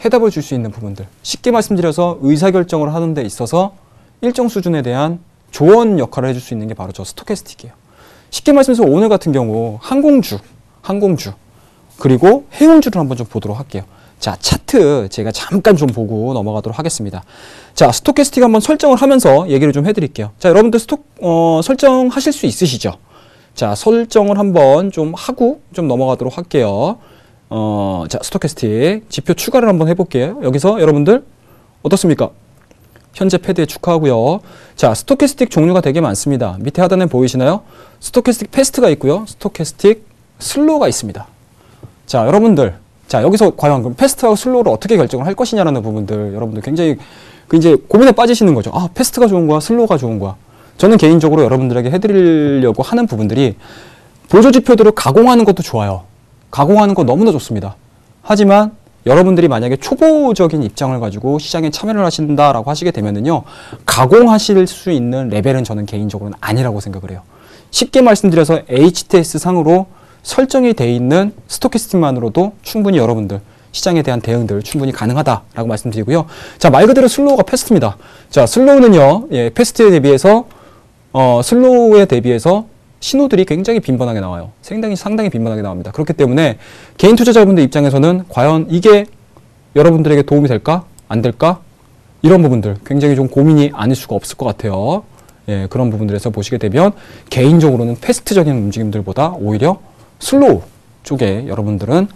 해답을 줄 수 있는 부분들, 쉽게 말씀드려서 의사결정을 하는 데 있어서 일정 수준에 대한 조언 역할을 해줄 수 있는 게 바로 저 스토캐스틱이에요. 쉽게 말씀해서 오늘 같은 경우 항공주 그리고 해운주를 한번 좀 보도록 할게요. 자, 차트 제가 잠깐 좀 보고 넘어가도록 하겠습니다. 자, 스토캐스틱 한번 설정을 하면서 얘기를 좀 해드릴게요. 자, 여러분들 설정하실 수 있으시죠? 자, 설정을 한번 좀 하고 좀 넘어가도록 할게요. 자, 스토캐스틱 지표 추가를 한번 해볼게요. 여기서 여러분들 어떻습니까? 현재 패드에 축하하고요. 자, 스토캐스틱 종류가 되게 많습니다. 밑에 하단에 보이시나요? 스토캐스틱 패스트가 있고요. 스토캐스틱 슬로우가 있습니다. 자, 여러분들, 자, 여기서 과연 그럼 패스트하고 슬로우를 어떻게 결정을 할 것이냐라는 부분들 여러분들 굉장히 이제 고민에 빠지시는 거죠. 아, 패스트가 좋은 거야, 슬로우가 좋은 거야. 저는 개인적으로 여러분들에게 해드리려고 하는 부분들이 보조지표들을 가공하는 것도 좋아요. 가공하는 거 너무나 좋습니다. 하지만 여러분들이 만약에 초보적인 입장을 가지고 시장에 참여를 하신다라고 하시게 되면은요, 가공하실 수 있는 레벨은 저는 개인적으로는 아니라고 생각을 해요. 쉽게 말씀드려서 HTS 상으로 설정이 돼 있는 스토캐스틱만으로도 충분히 여러분들 시장에 대한 대응들 충분히 가능하다라고 말씀드리고요. 자, 말 그대로 슬로우가 패스트입니다. 자, 슬로우는요, 예, 패스트에 대비해서 슬로우에 대비해서 신호들이 굉장히 빈번하게 나와요. 상당히 빈번하게 나옵니다. 그렇기 때문에 개인 투자자분들 입장에서는 과연 이게 여러분들에게 도움이 될까? 안 될까? 이런 부분들 굉장히 좀 고민이 아닐 수가 없을 것 같아요. 예, 그런 부분들에서 보시게 되면 개인적으로는 패스트적인 움직임들보다 오히려 슬로우 쪽에 여러분들은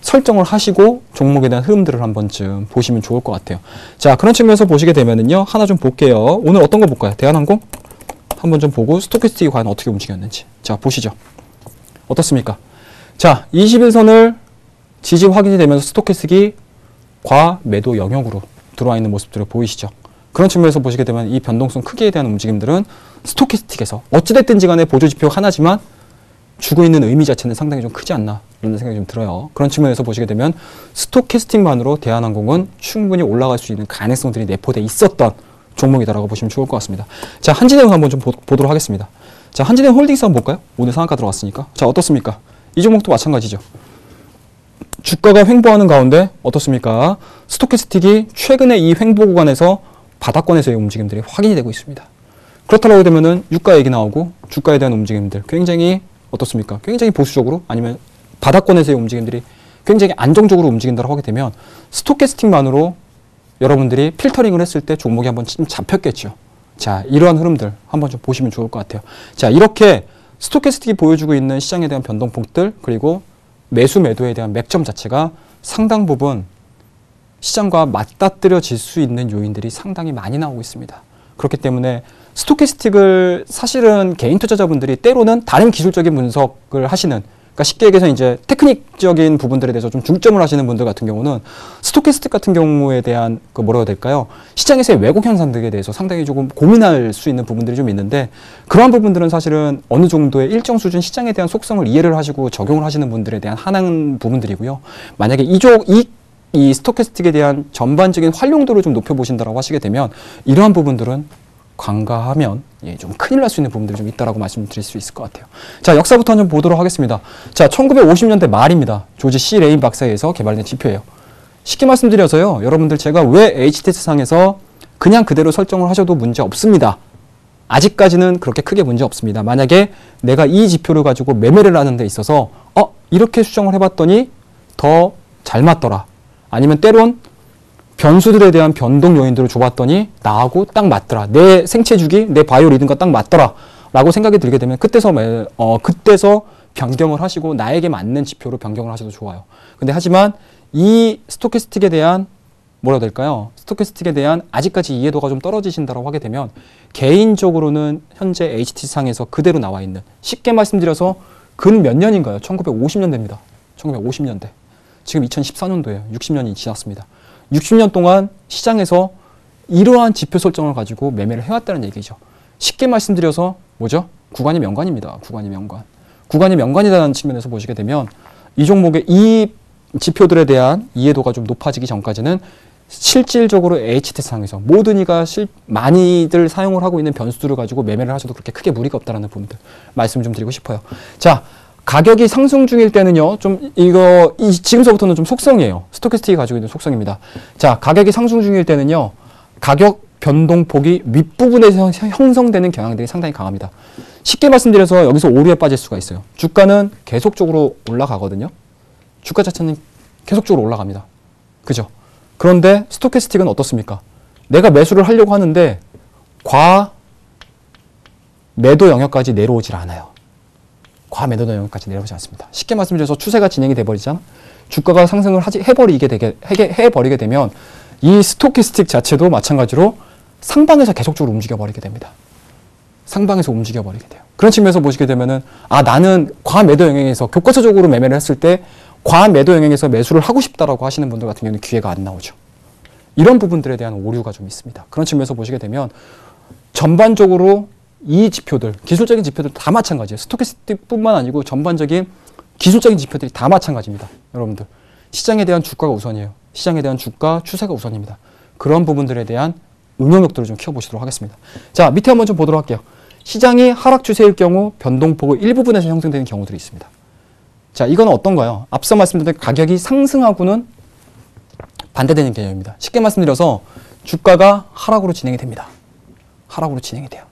설정을 하시고 종목에 대한 흐름들을 한 번쯤 보시면 좋을 것 같아요. 자, 그런 측면에서 보시게 되면은요, 하나 좀 볼게요. 오늘 어떤 거 볼까요? 대한항공? 한번 좀 보고 스토캐스틱이 과연 어떻게 움직였는지. 자, 보시죠. 어떻습니까? 자, 21선을 지지 확인이 되면서 스토캐스틱이 과매도 영역으로 들어와 있는 모습들을 보이시죠? 그런 측면에서 보시게 되면 이 변동성 크기에 대한 움직임들은 스토캐스틱에서 어찌됐든지 간에 보조지표 하나지만 주고 있는 의미 자체는 상당히 좀 크지 않나 이런 생각이 좀 들어요. 그런 측면에서 보시게 되면 스토캐스틱만으로 대한항공은 충분히 올라갈 수 있는 가능성들이 내포돼 있었던 종목이다라고 보시면 좋을 것 같습니다. 자, 한진해운 한번 좀 보도록 하겠습니다. 자, 한진해운 홀딩스 한번 볼까요? 오늘 상한가 들어왔으니까. 자, 어떻습니까? 이 종목도 마찬가지죠. 주가가 횡보하는 가운데 어떻습니까? 스토캐스틱이 최근에 이 횡보 구간에서 바닥권에서의 움직임들이 확인이 되고 있습니다. 그렇다고 되면은 유가 얘기 나오고 주가에 대한 움직임들 굉장히 어떻습니까? 굉장히 보수적으로 아니면 바닥권에서의 움직임들이 굉장히 안정적으로 움직인다고 하게 되면 스토캐스틱만으로 여러분들이 필터링을 했을 때 종목이 한번 좀 잡혔겠죠. 자, 이러한 흐름들 한번 좀 보시면 좋을 것 같아요. 자, 이렇게 스토캐스틱이 보여주고 있는 시장에 대한 변동폭들 그리고 매수 매도에 대한 맥점 자체가 상당 부분 시장과 맞닥뜨려질 수 있는 요인들이 상당히 많이 나오고 있습니다. 그렇기 때문에 스토캐스틱을 사실은 개인 투자자분들이 때로는 다른 기술적인 분석을 하시는, 그러니까 쉽게 얘기해서 이제 테크닉적인 부분들에 대해서 좀 중점을 하시는 분들 같은 경우는 스토캐스틱 같은 경우에 대한 그 뭐라고 해야 될까요? 시장에서의 왜곡 현상들에 대해서 상당히 조금 고민할 수 있는 부분들이 좀 있는데, 그러한 부분들은 사실은 어느 정도의 일정 수준 시장에 대한 속성을 이해를 하시고 적용을 하시는 분들에 대한 한한 부분들이고요. 만약에 이 스토캐스틱에 대한 전반적인 활용도를 좀 높여보신다라고 하시게 되면 이러한 부분들은 관가하면 좀 큰일 날 수 있는 부분들이 좀 있다라고 말씀드릴 수 있을 것 같아요. 자, 역사부터 좀 보도록 하겠습니다. 자, 1950년대 말입니다. 조지 C. 레인 박사에 의해서 개발된 지표예요. 쉽게 말씀드려서요, 여러분들 제가 왜 HTS상에서 그냥 그대로 설정을 하셔도 문제 없습니다. 아직까지는 그렇게 크게 문제 없습니다. 만약에 내가 이 지표를 가지고 매매를 하는 데 있어서 이렇게 수정을 해봤더니 더 잘 맞더라. 아니면 때론 변수들에 대한 변동 요인들을 줘봤더니 나하고 딱 맞더라. 내 생체 주기, 내 바이오 리듬과 딱 맞더라. 라고 생각이 들게 되면 그때서 변경을 하시고 나에게 맞는 지표로 변경을 하셔도 좋아요. 근데 하지만 이 스토캐스틱에 대한 뭐라 될까요? 스토캐스틱에 대한 아직까지 이해도가 좀 떨어지신다고 하게 되면 개인적으로는 현재 HT상에서 그대로 나와 있는, 쉽게 말씀드려서 근 몇 년인가요? 1950년대입니다. 1950년대. 지금 2014년도예요. 60년이 지났습니다. 60년 동안 시장에서 이러한 지표 설정을 가지고 매매를 해왔다는 얘기죠. 쉽게 말씀드려서 뭐죠? 구간이 명관입니다. 구간이 명관. 구간이 명관이라는 측면에서 보시게 되면 이 종목의 이 지표들에 대한 이해도가 좀 높아지기 전까지는 실질적으로 HT상에서 모든 이가 많이들 사용을 하고 있는 변수들을 가지고 매매를 하셔도 그렇게 크게 무리가 없다는 부분들 말씀 좀 드리고 싶어요. 자, 가격이 상승 중일 때는요, 지금서부터는 좀 속성이에요. 스토캐스틱이 가지고 있는 속성입니다. 자, 가격이 상승 중일 때는요, 가격 변동폭이 윗부분에서 형성되는 경향들이 상당히 강합니다. 쉽게 말씀드려서 여기서 오류에 빠질 수가 있어요. 주가는 계속적으로 올라가거든요. 주가 자체는 계속적으로 올라갑니다. 그죠? 그런데 스토캐스틱은 어떻습니까? 내가 매수를 하려고 하는데 과매도 영역까지 내려오질 않아요. 과매도 영역까지 내려오지 않습니다. 쉽게 말씀드려서 추세가 진행이 돼버리잖아. 주가가 상승을 해버리게 되면 이 스토캐스틱 자체도 마찬가지로 상방에서 계속적으로 움직여버리게 됩니다. 상방에서 움직여버리게 돼요. 그런 측면에서 보시게 되면은 나는 과매도 영역에서 교과서적으로 매매를 했을 때 과매도 영역에서 매수를 하고 싶다라고 하시는 분들 같은 경우는 기회가 안 나오죠. 이런 부분들에 대한 오류가 좀 있습니다. 그런 측면에서 보시게 되면 전반적으로 이 지표들, 기술적인 지표들 다 마찬가지예요. 스토캐스틱뿐만 아니고 전반적인 기술적인 지표들이 다 마찬가지입니다. 여러분들, 시장에 대한 주가가 우선이에요. 시장에 대한 주가 추세가 우선입니다. 그런 부분들에 대한 응용력들을 좀 키워보시도록 하겠습니다. 자, 밑에 한번 좀 보도록 할게요. 시장이 하락 추세일 경우 변동폭의 일부분에서 형성되는 경우들이 있습니다. 자, 이건 어떤가요? 앞서 말씀드린 가격이 상승하고는 반대되는 개념입니다. 쉽게 말씀드려서 주가가 하락으로 진행이 됩니다. 하락으로 진행이 돼요.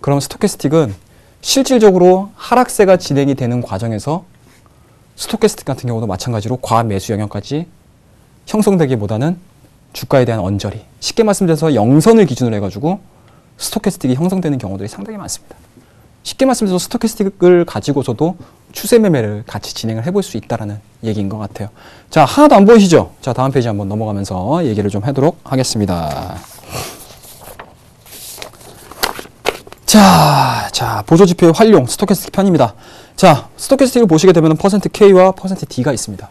그럼 스토캐스틱은 실질적으로 하락세가 진행이 되는 과정에서 스토캐스틱 같은 경우도 마찬가지로 과매수 영역까지 형성되기보다는 주가에 대한 언저리, 쉽게 말씀드려서 영선을 기준으로 해가지고 스토캐스틱이 형성되는 경우들이 상당히 많습니다. 쉽게 말씀드려서 스토캐스틱을 가지고서도 추세 매매를 같이 진행을 해볼 수 있다는 얘기인 것 같아요. 자, 하나도 안 보이시죠? 자, 다음 페이지 한번 넘어가면서 얘기를 좀 하도록 하겠습니다. 자, 보조지표의 활용, 스토캐스틱 편입니다. 자, 스토캐스틱을 보시게 되면 %K와 %D가 있습니다.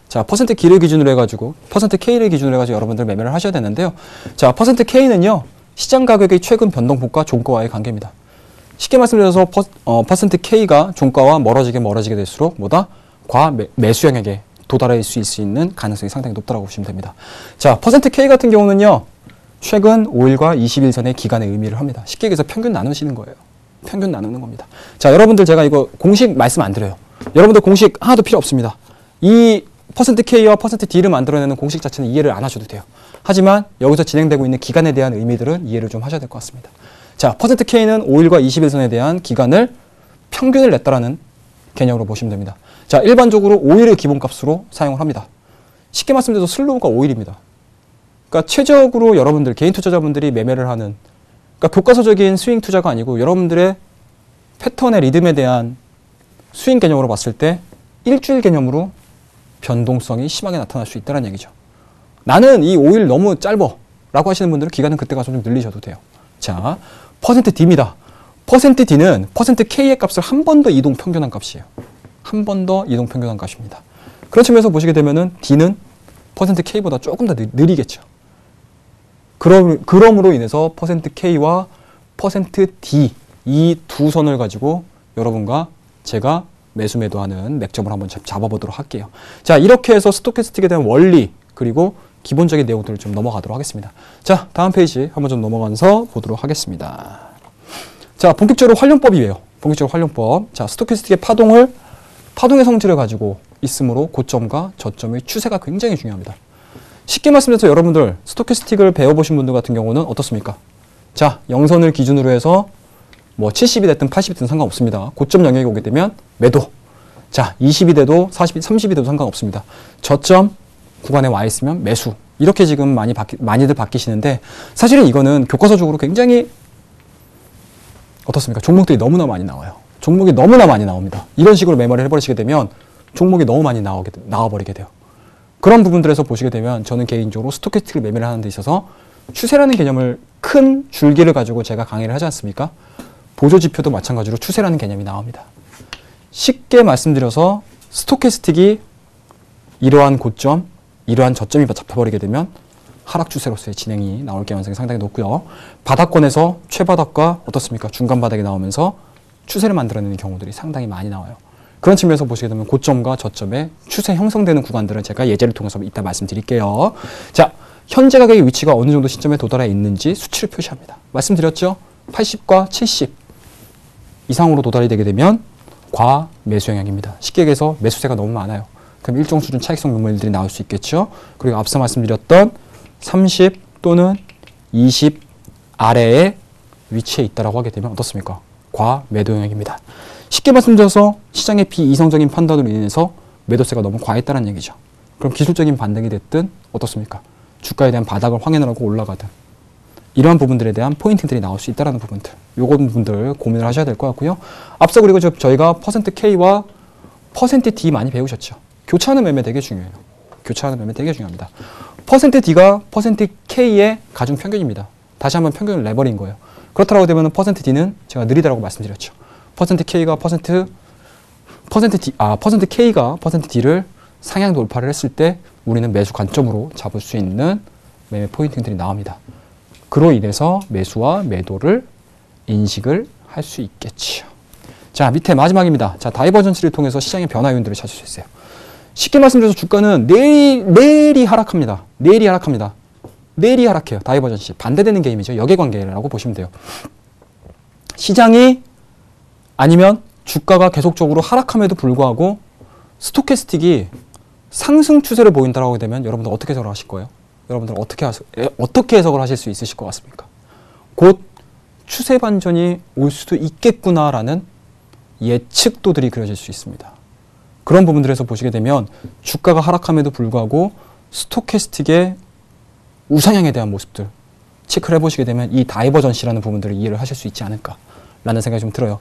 자, %K를 기준으로 해가지고, %K를 기준으로 해가지고 여러분들 매매를 하셔야 되는데요. 자, %K는요, 시장 가격의 최근 변동폭과 종가와의 관계입니다. 쉽게 말씀드려서 %K가 종가와 멀어지게 될수록 과매수 영역에 도달할 수 있는 가능성이 상당히 높다고 보시면 됩니다. 자, %K 같은 경우는요, 최근 5일과 20일 전의 기간의 의미를 합니다. 쉽게 얘기해서 평균 나누시는 거예요. 평균 나누는 겁니다. 자, 여러분들 제가 이거 공식 말씀 안 드려요. 여러분들 공식 하나도 필요 없습니다. 이 %K와 %D를 만들어내는 공식 자체는 이해를 안 하셔도 돼요. 하지만 여기서 진행되고 있는 기간에 대한 의미들은 이해를 좀 하셔야 될 것 같습니다. 자, %K는 5일과 20일 선에 대한 기간을 평균을 냈다라는 개념으로 보시면 됩니다. 자, 일반적으로 5일을 기본값으로 사용을 합니다. 쉽게 말씀드려서 슬로우가 5일입니다. 그러니까 최적으로 여러분들, 개인 투자자분들이 매매를 하는, 그러니까 교과서적인 스윙 투자가 아니고 여러분들의 패턴의 리듬에 대한 스윙 개념으로 봤을 때 일주일 개념으로 변동성이 심하게 나타날 수 있다는 얘기죠. 나는 이 5일 너무 짧아 라고 하시는 분들은 기간은 그때 가서 좀 늘리셔도 돼요. 자, %D입니다. %D는 %K의 값을 한 번 더 이동 평균한 값이에요. 한 번 더 이동 평균한 값입니다. 그런 측면에서 보시게 되면은 D는 %K보다 조금 더 느리겠죠. 그럼으로 인해서 %K와 %D 이 두 선을 가지고 여러분과 제가 매수 매도하는 맥점을 한번 잡아보도록 할게요. 자, 이렇게 해서 스토캐스틱에 대한 원리 그리고 기본적인 내용들을 좀 넘어가도록 하겠습니다. 자, 다음 페이지 한번 좀 넘어가서 보도록 하겠습니다. 자, 본격적으로 활용법이에요. 본격적으로 활용법. 자, 스토캐스틱의 파동의 성질을 가지고 있으므로 고점과 저점의 추세가 굉장히 중요합니다. 쉽게 말씀드려서 여러분들 스토캐스틱을 배워보신 분들 같은 경우는 어떻습니까? 자, 0선을 기준으로 해서 뭐 70이 됐든 80이 됐든 상관없습니다. 고점 영역이 오게 되면 매도. 자, 20이 돼도 40이, 30이 돼도 상관없습니다. 저점 구간에 와 있으면 매수. 이렇게 지금 많이들 바뀌시는데 사실은 이거는 교과서적으로 굉장히 어떻습니까? 종목들이 너무나 많이 나와요. 종목이 너무나 많이 나옵니다. 이런 식으로 매매를 해버리시게 되면 종목이 너무 많이 나와버리게 돼요. 그런 부분들에서 보시게 되면 저는 개인적으로 스토캐스틱을 매매를 하는 데 있어서 추세라는 개념을 큰 줄기를 가지고 제가 강의를 하지 않습니까? 보조지표도 마찬가지로 추세라는 개념이 나옵니다. 쉽게 말씀드려서 스토캐스틱이 이러한 고점, 이러한 저점이 잡혀버리게 되면 하락 추세로서의 진행이 나올 가능성이 상당히 높고요. 바닥권에서 최바닥과 어떻습니까? 중간 바닥이 나오면서 추세를 만들어내는 경우들이 상당히 많이 나와요. 그런 측면에서 보시게 되면 고점과 저점의 추세 형성되는 구간들은 제가 예제를 통해서 이따 말씀드릴게요. 자, 현재 가격의 위치가 어느 정도 시점에 도달해 있는지 수치를 표시합니다. 말씀드렸죠? 80과 70 이상으로 도달이 되게 되면 과매수 영역입니다. 쉽게 얘기해서 매수세가 너무 많아요. 그럼 일정 수준 차익성 매물들이 나올 수 있겠죠. 그리고 앞서 말씀드렸던 30 또는 20 아래에 위치해 있다라고 하게 되면 어떻습니까? 과매도 영역입니다. 쉽게 말씀드려서 시장의 비이성적인 판단으로 인해서 매도세가 너무 과했다는 얘기죠. 그럼 기술적인 반등이 됐든 어떻습니까? 주가에 대한 바닥을 확인을 하고 올라가든 이러한 부분들에 대한 포인트들이 나올 수 있다는 부분들, 요거 부분들 고민을 하셔야 될 것 같고요. 앞서 그리고 저희가 %K와 %D 많이 배우셨죠. 교차하는 매매 되게 중요해요. 교차하는 매매 되게 중요합니다. %D가 %K의 가중평균입니다. 다시 한번 평균을 내버린 거예요. 그렇다고 되면 %D는 제가 느리다라고 말씀드렸죠. %K가 %D를 상향 돌파를 했을 때 우리는 매수 관점으로 잡을 수 있는 매매 포인트들이 나옵니다. 그로 인해서 매수와 매도를 인식을 할 수 있겠죠. 자, 밑에 마지막입니다. 자, 다이버전시를 통해서 시장의 변화 요인들을 찾을 수 있어요. 쉽게 말씀드려서 주가는 내일이 하락합니다. 내일이 하락해요. 다이버전시. 반대되는 게임이죠. 역의관계라고 보시면 돼요. 시장이 아니면 주가가 계속적으로 하락함에도 불구하고 스토캐스틱이 상승 추세를 보인다고 하게 되면 여러분들 어떻게 해석을 하실 거예요? 여러분들 어떻게 해석을 하실 수 있으실 것 같습니까? 곧 추세 반전이 올 수도 있겠구나라는 예측도들이 그려질 수 있습니다. 그런 부분들에서 보시게 되면 주가가 하락함에도 불구하고 스토캐스틱의 우상향에 대한 모습들 체크를 해보시게 되면 이 다이버전시라는 부분들을 이해를 하실 수 있지 않을까라는 생각이 좀 들어요.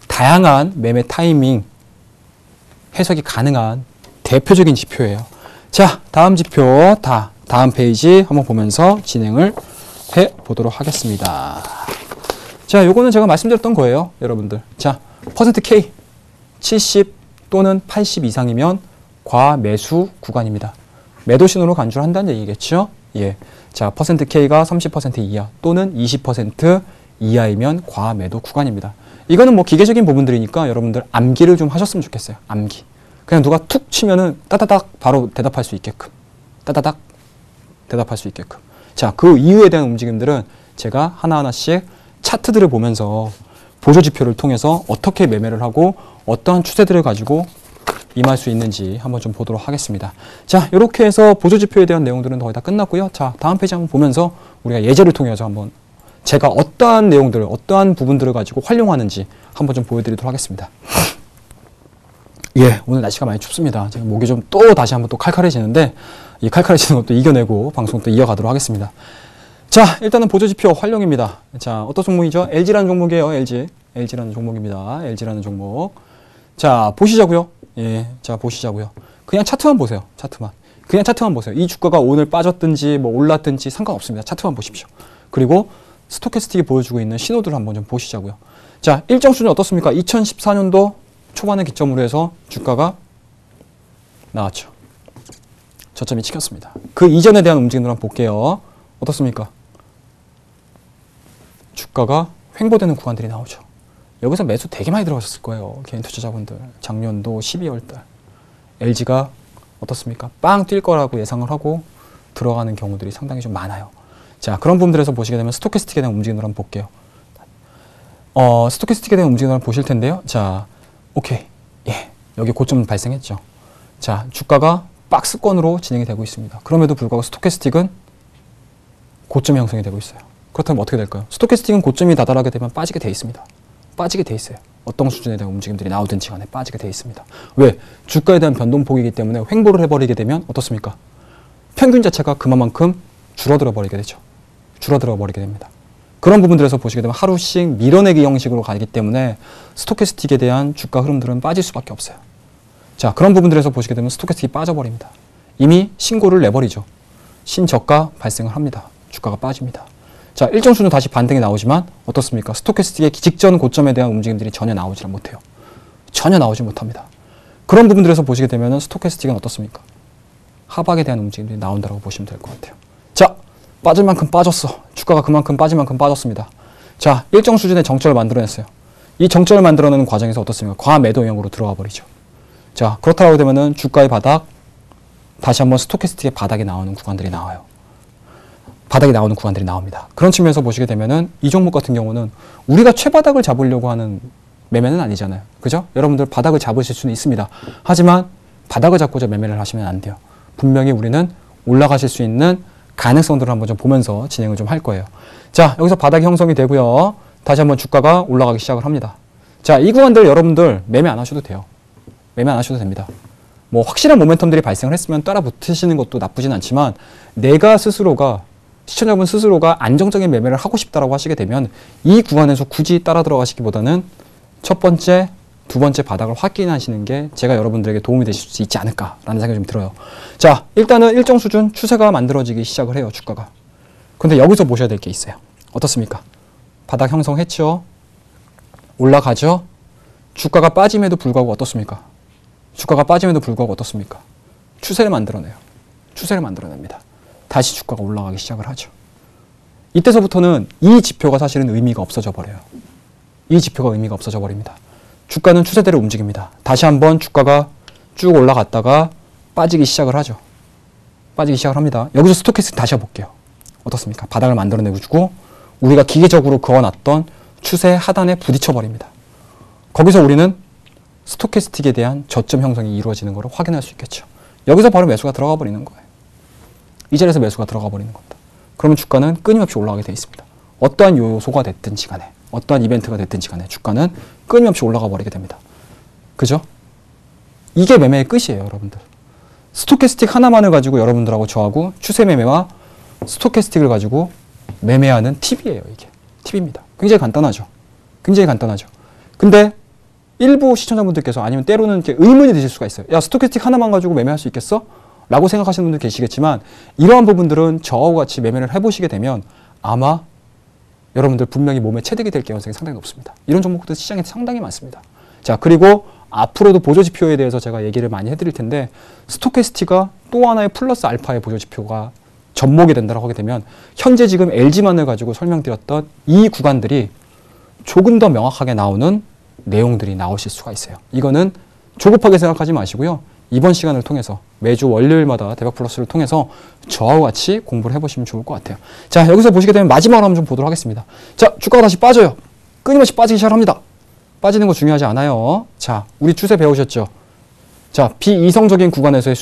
다양한 매매 타이밍 해석이 가능한 대표적인 지표예요. 자, 다음 지표 다음 페이지 한번 보면서 진행을 해보도록 하겠습니다. 자, 요거는 제가 말씀드렸던 거예요, 여러분들. 자, %K 70 또는 80 이상이면 과매수 구간입니다. 매도 신호로 간주를 한다는 얘기겠죠? 예. 자, %K가 30% 이하 또는 20% 이하이면 과매도 구간입니다. 이거는 뭐 기계적인 부분들이니까 여러분들 암기를 좀 하셨으면 좋겠어요. 암기. 그냥 누가 툭 치면은 따다닥 바로 대답할 수 있게끔. 따다닥 대답할 수 있게끔. 자, 그 이후에 대한 움직임들은 제가 하나하나씩 차트들을 보면서 보조지표를 통해서 어떻게 매매를 하고 어떠한 추세들을 가지고 임할 수 있는지 한번 좀 보도록 하겠습니다. 자, 이렇게 해서 보조지표에 대한 내용들은 거의 다 끝났고요. 자, 다음 페이지 한번 보면서 우리가 예제를 통해서 한번 제가 어떠한 내용들, 어떠한 부분들을 가지고 활용하는지 한번 좀 보여드리도록 하겠습니다. 예, 오늘 날씨가 많이 춥습니다. 지금 목이 좀 또 다시 한번 또 칼칼해지는데 이 칼칼해지는 것도 이겨내고 방송 또 이어가도록 하겠습니다. 자, 일단은 보조지표 활용입니다. 자, 어떤 종목이죠? LG라는 종목이에요. LG라는 종목입니다. LG라는 종목. 자, 보시자고요. 예, 자, 보시자고요. 그냥 차트만 보세요. 그냥 차트만 보세요. 이 주가가 오늘 빠졌든지 뭐 올랐든지 상관없습니다. 차트만 보십시오. 그리고 스토캐스틱이 보여주고 있는 신호들을 한번 좀 보시자고요. 자, 일정 수준 어떻습니까? 2014년도 초반을 기점으로 해서 주가가 나왔죠. 저점이 찍혔습니다. 그 이전에 대한 움직임을 한번 볼게요. 어떻습니까? 주가가 횡보되는 구간들이 나오죠. 여기서 매수 되게 많이 들어가셨을 거예요. 개인 투자자분들. 작년도 12월 달. LG가 어떻습니까? 빵 뛸 거라고 예상을 하고 들어가는 경우들이 상당히 좀 많아요. 자, 그런 부분들에서 보시게 되면 스토캐스틱에 대한 움직임을 한번 볼게요. 스토캐스틱에 대한 움직임을 한번 보실 텐데요. 자, 오케이. 예. 여기 고점 발생했죠. 자, 주가가 박스권으로 진행이 되고 있습니다. 그럼에도 불구하고 스토캐스틱은 고점 형성이 되고 있어요. 그렇다면 어떻게 될까요? 스토캐스틱은 고점이 다다르게 되면 빠지게 돼 있습니다. 빠지게 돼 있어요. 어떤 수준에 대한 움직임들이 나오든지 간에 빠지게 돼 있습니다. 왜? 주가에 대한 변동폭이기 때문에 횡보를 해버리게 되면 어떻습니까? 평균 자체가 그만큼 줄어들어 버리게 되죠. 줄어들어 버리게 됩니다. 그런 부분들에서 보시게 되면 하루씩 밀어내기 형식으로 가기 때문에 스토캐스틱에 대한 주가 흐름들은 빠질 수밖에 없어요. 자, 그런 부분들에서 보시게 되면 스토캐스틱이 빠져버립니다. 이미 신고를 내버리죠. 신저가 발생을 합니다. 주가가 빠집니다. 자, 일정 수준 다시 반등이 나오지만 어떻습니까? 스토캐스틱의 직전 고점에 대한 움직임들이 전혀 나오지 못해요. 전혀 나오지 못합니다. 그런 부분들에서 보시게 되면 스토캐스틱은 어떻습니까? 하박에 대한 움직임들이 나온다고 보시면 될 것 같아요. 자, 빠질 만큼 빠졌어. 주가가 그만큼 빠질 만큼 빠졌습니다. 자, 일정 수준의 정점을 만들어냈어요. 이 정점을 만들어내는 과정에서 어떻습니까? 과매도 형으로 들어가 버리죠. 자, 그렇다고 되면은 주가의 바닥, 다시 한번 스토캐스틱의 바닥이 나오는 구간들이 나와요. 바닥이 나오는 구간들이 나옵니다. 그런 측면에서 보시게 되면은 이 종목 같은 경우는 우리가 최바닥을 잡으려고 하는 매매는 아니잖아요. 그죠? 여러분들 바닥을 잡으실 수는 있습니다. 하지만 바닥을 잡고자 매매를 하시면 안 돼요. 분명히 우리는 올라가실 수 있는 가능성들을 한번 좀 보면서 진행을 좀 할 거예요. 자, 여기서 바닥이 형성이 되고요. 다시 한번 주가가 올라가기 시작을 합니다. 자, 이 구간들 여러분들 매매 안 하셔도 돼요. 매매 안 하셔도 됩니다. 뭐 확실한 모멘텀들이 발생을 했으면 따라 붙으시는 것도 나쁘진 않지만 내가 스스로가 시청자분 스스로가 안정적인 매매를 하고 싶다라고 하시게 되면 이 구간에서 굳이 따라 들어가시기보다는 첫 번째, 두 번째 바닥을 확인하시는 게 제가 여러분들에게 도움이 되실 수 있지 않을까라는 생각이 좀 들어요. 자, 일단은 일정 수준 추세가 만들어지기 시작을 해요, 주가가. 근데 여기서 보셔야 될 게 있어요. 어떻습니까? 바닥 형성했죠? 올라가죠? 주가가 빠짐에도 불구하고 어떻습니까? 주가가 빠짐에도 불구하고 어떻습니까? 추세를 만들어내요. 추세를 만들어냅니다. 다시 주가가 올라가기 시작을 하죠. 이때서부터는 이 지표가 사실은 의미가 없어져 버려요. 이 지표가 의미가 없어져 버립니다. 주가는 추세대로 움직입니다. 다시 한번 주가가 쭉 올라갔다가 빠지기 시작을 하죠. 빠지기 시작을 합니다. 여기서 스토캐스틱 다시 해볼게요. 어떻습니까? 바닥을 만들어내고 주고 우리가 기계적으로 그어놨던 추세 하단에 부딪혀 버립니다. 거기서 우리는 스토캐스틱에 대한 저점 형성이 이루어지는 것을 확인할 수 있겠죠. 여기서 바로 매수가 들어가 버리는 거예요. 이 자리에서 매수가 들어가 버리는 겁니다. 그러면 주가는 끊임없이 올라가게 되어 있습니다. 어떠한 요소가 됐든지 간에 어떠한 이벤트가 됐든지 간에 주가는 끊임없이 올라가 버리게 됩니다. 그죠? 이게 매매의 끝이에요, 여러분들. 스토캐스틱 하나만을 가지고 여러분들하고 저하고 추세 매매와 스토캐스틱을 가지고 매매하는 팁이에요, 이게. 팁입니다. 굉장히 간단하죠. 굉장히 간단하죠. 근데 일부 시청자분들께서 아니면 때로는 이렇게 의문이 드실 수가 있어요. 야, 스토캐스틱 하나만 가지고 매매할 수 있겠어? 라고 생각하시는 분들 계시겠지만 이러한 부분들은 저하고 같이 매매를 해보시게 되면 아마 여러분들 분명히 몸에 체득이 될 가능성이 상당히 높습니다. 이런 종목들 시장에 상당히 많습니다. 자, 그리고 앞으로도 보조지표에 대해서 제가 얘기를 많이 해드릴 텐데 스토캐스틱가 또 하나의 플러스 알파의 보조지표가 접목이 된다고 하게 되면 현재 지금 LG만을 가지고 설명드렸던 이 구간들이 조금 더 명확하게 나오는 내용들이 나오실 수가 있어요. 이거는 조급하게 생각하지 마시고요. 이번 시간을 통해서 매주 월요일마다 대박 플러스를 통해서 저와 같이 공부를 해보시면 좋을 것 같아요. 자, 여기서 보시게 되면 마지막으로 한번 좀 보도록 하겠습니다. 자, 주가가 다시 빠져요. 끊임없이 빠지기 시작합니다. 빠지는 거 중요하지 않아요. 자, 우리 추세 배우셨죠? 자, 비이성적인 구간에서의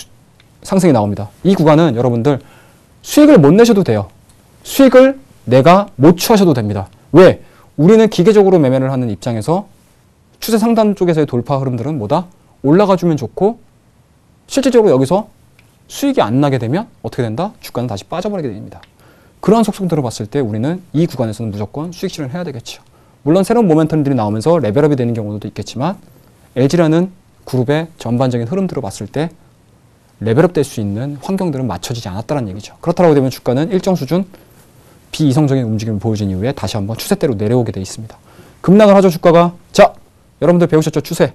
상승이 나옵니다. 이 구간은 여러분들 수익을 못 내셔도 돼요. 수익을 내가 못 취하셔도 됩니다. 왜? 우리는 기계적으로 매매를 하는 입장에서 추세 상단 쪽에서의 돌파 흐름들은 뭐다? 올라가주면 좋고 실질적으로 여기서 수익이 안 나게 되면 어떻게 된다? 주가는 다시 빠져버리게 됩니다. 그러한 속성들을 봤을 때 우리는 이 구간에서는 무조건 수익 실현을 해야 되겠죠. 물론 새로운 모멘텀들이 나오면서 레벨업이 되는 경우도 있겠지만 LG라는 그룹의 전반적인 흐름들을 봤을 때 레벨업 될 수 있는 환경들은 맞춰지지 않았다는 얘기죠. 그렇다고 되면 주가는 일정 수준 비이성적인 움직임을 보여준 이후에 다시 한번 추세대로 내려오게 돼 있습니다. 급락을 하죠, 주가가. 자, 여러분들 배우셨죠? 추세.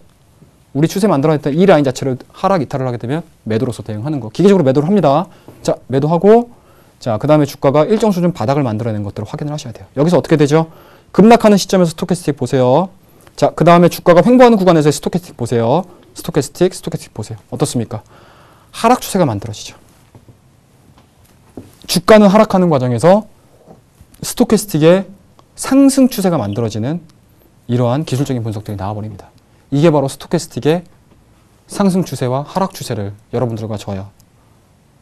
우리 추세 만들어냈던 이 라인 자체를 하락 이탈을 하게 되면 매도로서 대응하는 거. 기계적으로 매도를 합니다. 자, 매도하고, 자, 그 다음에 주가가 일정 수준 바닥을 만들어낸 것들을 확인을 하셔야 돼요. 여기서 어떻게 되죠? 급락하는 시점에서 스토캐스틱 보세요. 자, 그 다음에 주가가 횡보하는 구간에서의 스토캐스틱 보세요. 스토캐스틱 보세요. 어떻습니까? 하락 추세가 만들어지죠. 주가는 하락하는 과정에서 스토캐스틱의 상승 추세가 만들어지는 이러한 기술적인 분석들이 나와버립니다. 이게 바로 스토캐스틱의 상승 추세와 하락 추세를 여러분들과 저야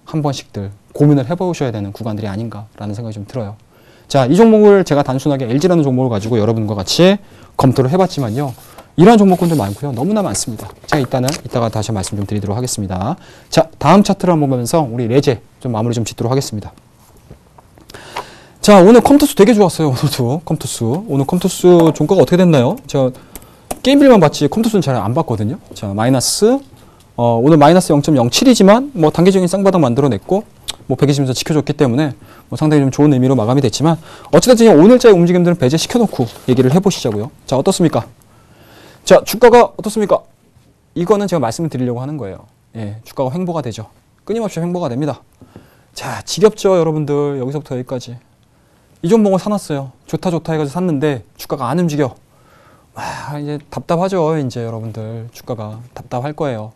한 번씩들 고민을 해보셔야 되는 구간들이 아닌가라는 생각이 좀 들어요. 자, 이 종목을 제가 단순하게 LG라는 종목을 가지고 여러분과 같이 검토를 해봤지만요. 이러한 종목군들 많고요. 너무나 많습니다. 제가 이따가 다시 말씀 좀 드리도록 하겠습니다. 자, 다음 차트를 한번 보면서 우리 레제 좀 마무리 좀 짓도록 하겠습니다. 자, 오늘 컴투스 되게 좋았어요. 오늘도 컴투스. 오늘 컴투스 종가가 어떻게 됐나요? 저 게임빌만 봤지 컴투스는 잘 안 봤거든요. 자, 마이너스 오늘 마이너스 0.07이지만 뭐 단기적인 쌍바닥 만들어냈고 뭐 120에서 지켜줬기 때문에 뭐 상당히 좀 좋은 의미로 마감이 됐지만 어찌됐든 오늘자의 움직임들은 배제시켜놓고 얘기를 해보시자고요. 자, 어떻습니까? 자, 주가가 어떻습니까? 이거는 제가 말씀을 드리려고 하는 거예요. 예, 주가가 횡보가 되죠. 끊임없이 횡보가 됩니다. 자, 지겹죠, 여러분들. 여기서부터 여기까지. 이 종목을 사놨어요. 좋다 해가지고 샀는데 주가가 안 움직여. 와, 이제 답답하죠, 이제 여러분들. 주가가 답답할 거예요.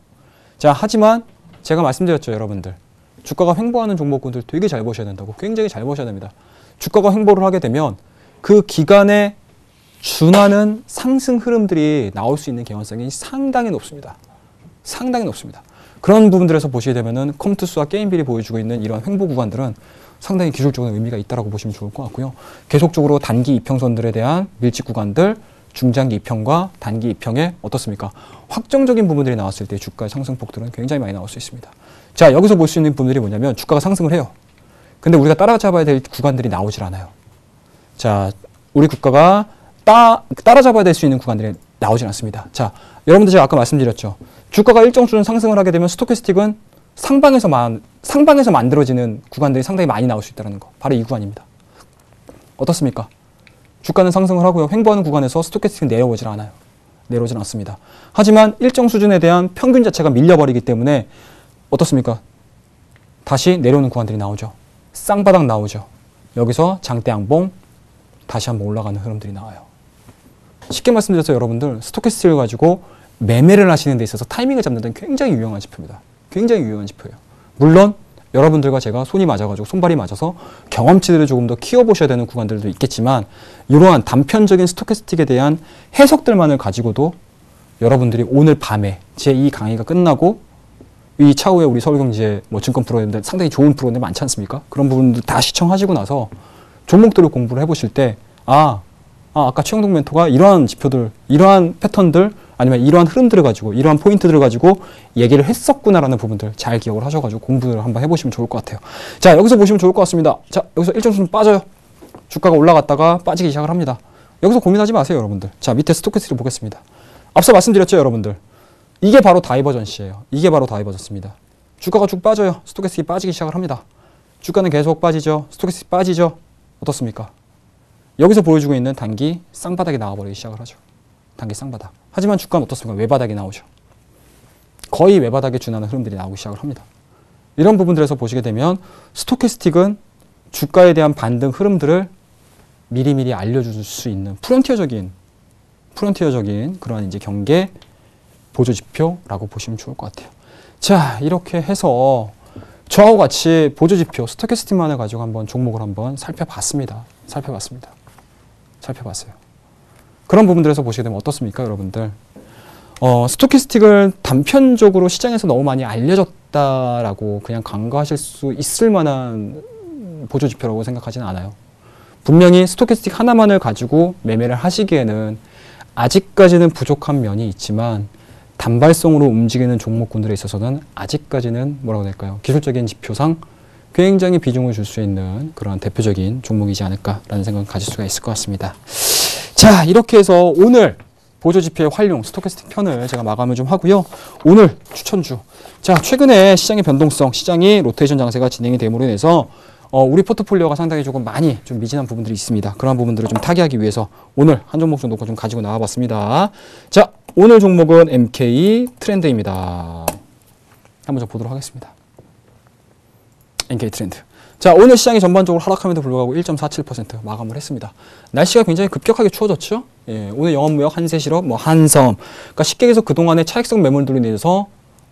자, 하지만 제가 말씀드렸죠, 여러분들. 주가가 횡보하는 종목군들 되게 잘 보셔야 된다고. 굉장히 잘 보셔야 됩니다. 주가가 횡보를 하게 되면 그 기간에 준하는 상승 흐름들이 나올 수 있는 개연성이 상당히 높습니다. 상당히 높습니다. 그런 부분들에서 보시게 되면은 컴투스와 게임빌이 보여주고 있는 이런 횡보 구간들은 상당히 기술적으로 의미가 있다고 보시면 좋을 것 같고요. 계속적으로 단기 이평선들에 대한 밀집 구간들, 중장기 이평과 단기 이평에 어떻습니까? 확정적인 부분들이 나왔을 때 주가의 상승폭들은 굉장히 많이 나올 수 있습니다. 자, 여기서 볼 수 있는 부분들이 뭐냐면 주가가 상승을 해요. 근데 우리가 따라잡아야 될 구간들이 나오질 않아요. 자, 우리 국가가 따라잡아야 될 수 있는 구간들이 나오질 않습니다. 자, 여러분들 제가 아까 말씀드렸죠. 주가가 일정 수준 상승을 하게 되면 스토캐스틱은 상방에서 만들어지는 구간들이 상당히 많이 나올 수 있다는 거. 바로 이 구간입니다. 어떻습니까? 주가는 상승을 하고요. 횡보하는 구간에서 스토캐스틱은 내려오질 않아요. 내려오질 않습니다. 하지만 일정 수준에 대한 평균 자체가 밀려버리기 때문에 어떻습니까? 다시 내려오는 구간들이 나오죠. 쌍바닥 나오죠. 여기서 장대 양봉 다시 한번 올라가는 흐름들이 나와요. 쉽게 말씀드려서 여러분들 스토캐스틱을 가지고 매매를 하시는 데 있어서 타이밍을 잡는 데는 굉장히 유용한 지표입니다. 굉장히 유용한 지표예요. 물론 여러분들과 제가 손이 맞아가지고 손발이 맞아서 경험치들을 조금 더 키워보셔야 되는 구간들도 있겠지만 이러한 단편적인 스토캐스틱에 대한 해석들만을 가지고도 여러분들이 오늘 밤에 제 이 강의가 끝나고 이 차후에 우리 서울경제 뭐 증권 프로그램들 상당히 좋은 프로그램들 많지 않습니까? 그런 부분들 다 시청하시고 나서 종목들을 공부를 해보실 때 아까 최영동 멘토가 이러한 지표들, 이러한 패턴들 아니면 이러한 흐름들을 가지고 이러한 포인트들을 가지고 얘기를 했었구나라는 부분들 잘 기억을 하셔가지고 공부를 한번 해보시면 좋을 것 같아요. 자, 여기서 보시면 좋을 것 같습니다. 자, 여기서 일정 수준 빠져요. 주가가 올라갔다가 빠지기 시작을 합니다. 여기서 고민하지 마세요, 여러분들. 자, 밑에 스토캐스틱을 보겠습니다. 앞서 말씀드렸죠, 여러분들. 이게 바로 다이버전시예요. 이게 바로 다이버전스입니다. 주가가 쭉 빠져요. 스토캐스틱이 빠지기 시작을 합니다. 주가는 계속 빠지죠. 스토캐스틱 빠지죠. 어떻습니까? 여기서 보여주고 있는 단기 쌍바닥이 나와버리기 시작을 하죠. 단기 쌍바닥. 하지만 주가는 어떻습니까? 외바닥이 나오죠. 거의 외바닥에 준하는 흐름들이 나오기 시작을 합니다. 이런 부분들에서 보시게 되면 스토캐스틱은 주가에 대한 반등 흐름들을 미리미리 알려줄 수 있는 프론티어적인 그러한 이제 경계 보조지표라고 보시면 좋을 것 같아요. 자, 이렇게 해서 저하고 같이 보조지표 스토캐스틱만을 가지고 한번 종목을 한번 살펴봤습니다. 살펴봤어요. 그런 부분들에서 보시게 되면 어떻습니까, 여러분들? 스토캐스틱을 단편적으로 시장에서 너무 많이 알려졌다라고 그냥 간과하실 수 있을 만한 보조지표라고 생각하지는 않아요. 분명히 스토캐스틱 하나만을 가지고 매매를 하시기에는 아직까지는 부족한 면이 있지만 단발성으로 움직이는 종목군들에 있어서는 아직까지는 뭐라고 해야 될까요? 기술적인 지표상 굉장히 비중을 줄 수 있는 그런 대표적인 종목이지 않을까라는 생각을 가질 수가 있을 것 같습니다. 자, 이렇게 해서 오늘 보조지표의 활용, 스토캐스틱 편을 제가 마감을 좀 하고요. 오늘 추천주. 자, 최근에 시장의 변동성, 시장이 로테이션 장세가 진행이 됨으로 인해서 우리 포트폴리오가 상당히 조금 많이 좀 미진한 부분들이 있습니다. 그런 부분들을 좀 타개하기 위해서 오늘 한 종목 정도 좀 가지고 나와봤습니다. 자, 오늘 종목은 MK 트렌드입니다. 한번 좀 보도록 하겠습니다. MK 트렌드. 자, 오늘 시장이 전반적으로 하락함에도 불구하고 1.47% 마감을 했습니다. 날씨가 굉장히 급격하게 추워졌죠. 예, 오늘 영업무역, 한세실업, 한섬. 그러니까 쉽게 얘기해서 그동안의 차익성 매물들로 인해서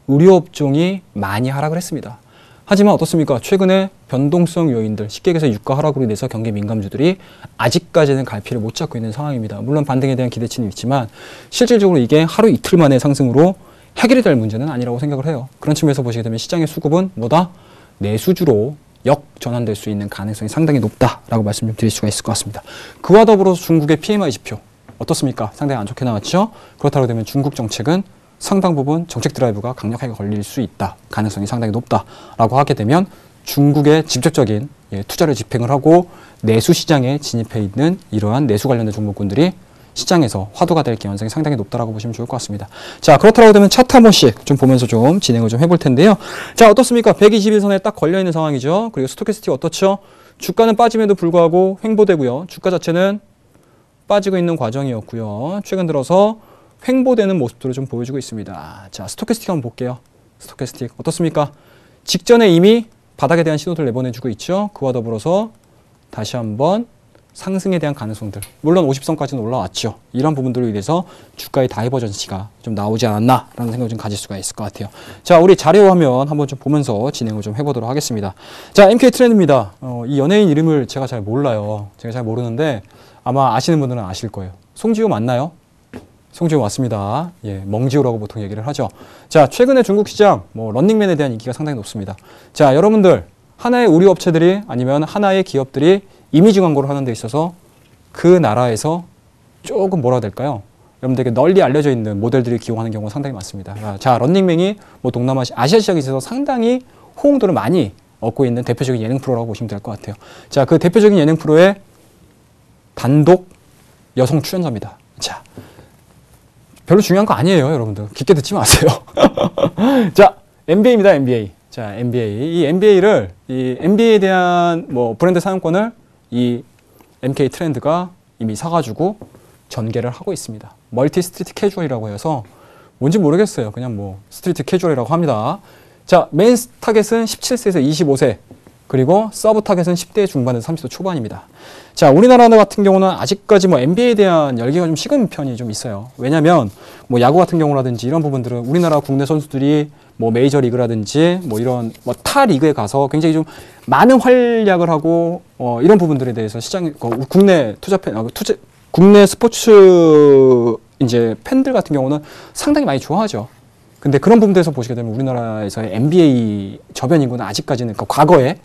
의료업종이 많이 하락을 했습니다. 하지만 어떻습니까? 최근에 변동성 요인들, 쉽게 얘기해서 유가 하락으로 인해서 경기 민감주들이 아직까지는 갈피를 못 잡고 있는 상황입니다. 물론 반등에 대한 기대치는 있지만 실질적으로 이게 하루 이틀 만의 상승으로 해결이 될 문제는 아니라고 생각을 해요. 그런 측면에서 보시게 되면 시장의 수급은 뭐다? 내수주로 역전환될 수 있는 가능성이 상당히 높다라고 말씀 좀 드릴 수가 있을 것 같습니다. 그와 더불어서 중국의 PMI 지표 어떻습니까? 상당히 안 좋게 나왔죠. 그렇다고 되면 중국 정책은 상당 부분 정책 드라이브가 강력하게 걸릴 수 있다. 가능성이 상당히 높다라고 하게 되면 중국의 직접적인 투자를 집행을 하고 내수 시장에 진입해 있는 이러한 내수 관련된 종목군들이 시장에서 화두가 될 개연성이 상당히 높다라고 보시면 좋을 것 같습니다. 자, 그렇다고 되면 차트 한 번씩 좀 보면서 좀 진행을 좀 해볼 텐데요. 자, 어떻습니까? 121선에 딱 걸려있는 상황이죠. 그리고 스토캐스틱 어떻죠? 주가는 빠짐에도 불구하고 횡보되고요. 주가 자체는 빠지고 있는 과정이었고요. 최근 들어서 횡보되는 모습들을 좀 보여주고 있습니다. 자, 스토캐스틱 한번 볼게요. 스토캐스틱 어떻습니까? 직전에 이미 바닥에 대한 신호를 내보내주고 있죠. 그와 더불어서 다시 한번 상승에 대한 가능성들, 물론 50선까지는 올라왔죠. 이런 부분들로 인해서 주가의 다이버전시가 좀 나오지 않았나라는 생각을 좀 가질 수가 있을 것 같아요. 자, 우리 자료 화면 한번 좀 보면서 진행을 좀 해보도록 하겠습니다. 자, MK 트렌드입니다. 이 연예인 이름을 제가 잘 몰라요. 제가 잘 모르는데 아마 아시는 분들은 아실 거예요. 송지효 맞나요? 송지효 맞습니다. 예, 멍지효라고 보통 얘기를 하죠. 자, 최근에 중국 시장 런닝맨에 대한 인기가 상당히 높습니다. 자, 여러분들 하나의 의류 업체들이 아니면 하나의 기업들이 이미지 광고를 하는 데 있어서 그 나라에서 조금 뭐라 될까요? 여러분들에게 널리 알려져 있는 모델들이 기용하는 경우가 상당히 많습니다. 자, 런닝맨이 동남아, 아시아 시장에 있어서 상당히 호응도를 많이 얻고 있는 대표적인 예능 프로라고 보시면 될 것 같아요. 자, 그 대표적인 예능 프로의 단독 여성 출연자입니다. 자, 별로 중요한 거 아니에요, 여러분들. 깊게 듣지 마세요. 자, NBA입니다, NBA. 자, NBA. 이 NBA에 대한 브랜드 사용권을 이 MK 트렌드가 이미 사가지고 전개를 하고 있습니다. 멀티 스트리트 캐주얼이라고 해서 뭔지 모르겠어요. 그냥 스트리트 캐주얼이라고 합니다. 자, 메인 타겟은 17세에서 25세, 그리고 서브 타겟은 10대 중반에서 30대 초반입니다. 자, 우리나라 같은 경우는 아직까지 NBA에 대한 열기가 좀 식은 편이 좀 있어요. 왜냐면 야구 같은 경우라든지 이런 부분들은 우리나라 국내 선수들이 메이저 리그라든지 이런 타 리그에 가서 굉장히 좀 많은 활약을 하고 이런 부분들에 대해서 국내 국내 스포츠 이제 팬들 같은 경우는 상당히 많이 좋아하죠. 근데 그런 부분에서 보시게 되면 우리나라에서의 NBA 저변 인구는 아직까지는 과거에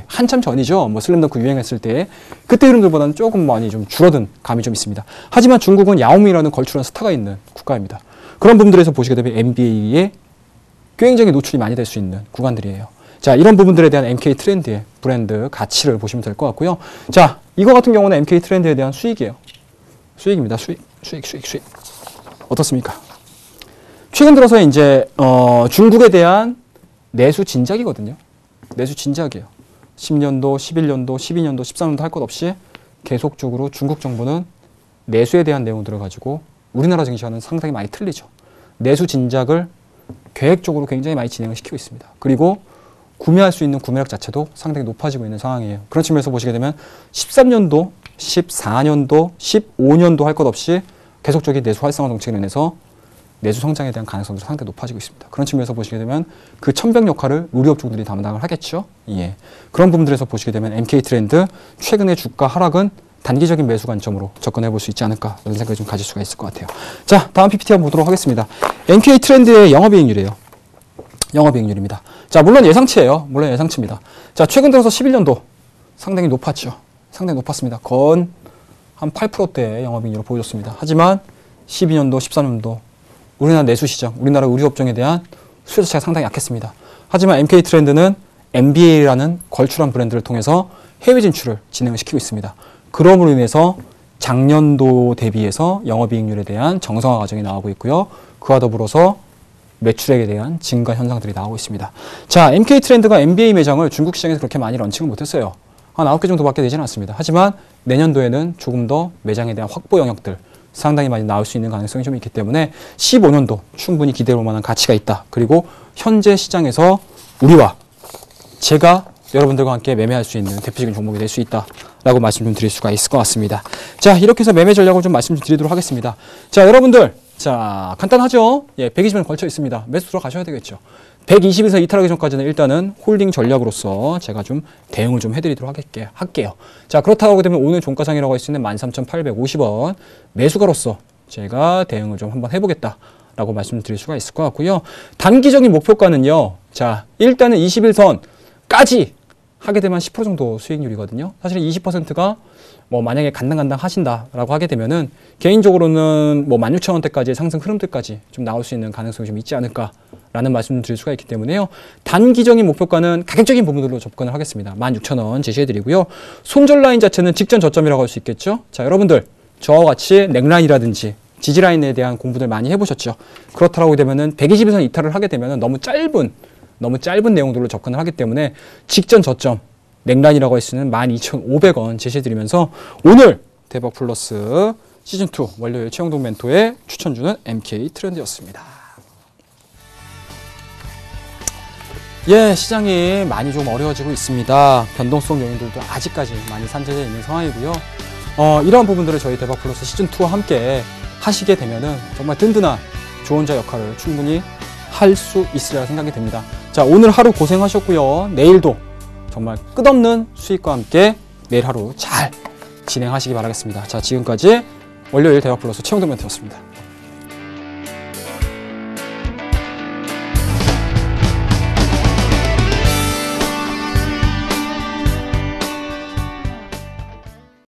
한참 전이죠. 슬램덩크 유행했을 때 그때 흐름들보다는 조금 많이 좀 줄어든 감이 좀 있습니다. 하지만 중국은 야오밍이라는 걸출한 스타가 있는 국가입니다. 그런 부분들에서 보시게 되면 NBA에 굉장히 노출이 많이 될 수 있는 구간들이에요. 자, 이런 부분들에 대한 MK 트렌드의 브랜드 가치를 보시면 될 것 같고요. 자, 이거 같은 경우는 MK 트렌드에 대한 수익이에요. 수익입니다. 수익. 어떻습니까? 최근 들어서 이제 중국에 대한 내수 진작이거든요. 내수 진작이에요. 10년도, 11년도, 12년도, 13년도 할 것 없이 계속적으로 중국 정부는 내수에 대한 내용들을 가지고 우리나라 증시와는 상당히 많이 틀리죠. 내수 진작을 계획적으로 굉장히 많이 진행을 시키고 있습니다. 그리고 구매할 수 있는 구매력 자체도 상당히 높아지고 있는 상황이에요. 그런 측면에서 보시게 되면 13년도, 14년도, 15년도 할 것 없이 계속적인 내수 활성화 정책을 인해서 내수 성장에 대한 가능성도 상당히 높아지고 있습니다. 그런 측면에서 보시게 되면 그 천병 역할을 의료업종들이 담당을 하겠죠. 예. 그런 부분들에서 보시게 되면 MK 트렌드 최근의 주가 하락은 단기적인 매수 관점으로 접근해 볼 수 있지 않을까 이런 생각을 좀 가질 수가 있을 것 같아요. 자, 다음 PPT 한번 보도록 하겠습니다. MK 트렌드의 영업이익률이에요. 영업이익률입니다. 자, 물론 예상치예요. 물론 예상치입니다. 자, 최근 들어서 11년도 상당히 높았죠. 상당히 높았습니다. 건 한 8%대의 영업이익률을 보여줬습니다. 하지만 12년도, 13년도 우리나라 내수시장, 우리나라 의료업종에 대한 수요 자체가 상당히 약했습니다. 하지만 MK 트렌드는 MBA라는 걸출한 브랜드를 통해서 해외 진출을 진행을 시키고 있습니다. 그럼으로 인해서 작년도 대비해서 영업이익률에 대한 정상화 과정이 나오고 있고요. 그와 더불어서 매출액에 대한 증가 현상들이 나오고 있습니다. 자, MK 트렌드가 NBA 매장을 중국 시장에서 그렇게 많이 런칭을 못했어요. 한 9개 정도밖에 되지는 않습니다. 하지만 내년도에는 조금 더 매장에 대한 확보 영역들 상당히 많이 나올 수 있는 가능성이 좀 있기 때문에 15년도 충분히 기대할 만한 가치가 있다. 그리고 현재 시장에서 우리와 제가 여러분들과 함께 매매할 수 있는 대표적인 종목이 될 수 있다라고 말씀 좀 드릴 수가 있을 것 같습니다. 자, 이렇게 해서 매매 전략을 좀 말씀 드리도록 하겠습니다. 자, 여러분들, 자, 간단하죠? 예, 120원 걸쳐 있습니다. 매수 들어가셔야 되겠죠. 120에서 이탈하기 전까지는 일단은 홀딩 전략으로서 제가 좀 대응을 좀 해드리도록 할게요. 자, 그렇다고 하게 되면 오늘 종가상이라고 할 수 있는 13,850원 매수가로서 제가 대응을 좀 한번 해보겠다라고 말씀드릴 수가 있을 것 같고요. 단기적인 목표가는요. 자, 일단은 21선까지 하게 되면 10% 정도 수익률이거든요. 사실 20%가 뭐 만약에 간당간당 하신다라고 하게 되면은 개인적으로는 뭐 16,000원대까지의 상승 흐름들까지 좀 나올 수 있는 가능성이 좀 있지 않을까라는 말씀을 드릴 수가 있기 때문에요. 단기적인 목표가는 가격적인 부분들로 접근을 하겠습니다. 16,000원 제시해드리고요. 손절 라인 자체는 직전 저점이라고 할 수 있겠죠. 자, 여러분들 저와 같이 넥라인이라든지 지지라인에 대한 공부들 많이 해보셨죠. 그렇다고 되면은 120에서 이탈을 하게 되면은 너무 짧은 내용들로 접근을 하기 때문에 직전 저점 넥라인이라고 할 수 있는 12,500원 제시해드리면서 오늘 대박 플러스 시즌2 월요일 최영동 멘토의 추천주는 MK 트렌드였습니다. 예, 시장이 많이 좀 어려워지고 있습니다. 변동성 요인들도 아직까지 많이 산재되어 있는 상황이고요. 이러한 부분들을 저희 대박 플러스 시즌2와 함께 하시게 되면은 정말 든든한 조언자 역할을 충분히 할 수 있으리라 생각이 됩니다. 자, 오늘 하루 고생하셨고요. 내일도 정말 끝없는 수익과 함께 내일 하루 잘 진행하시기 바라겠습니다. 자, 지금까지 월요일 대박 플러스 최영동 멘토였습니다.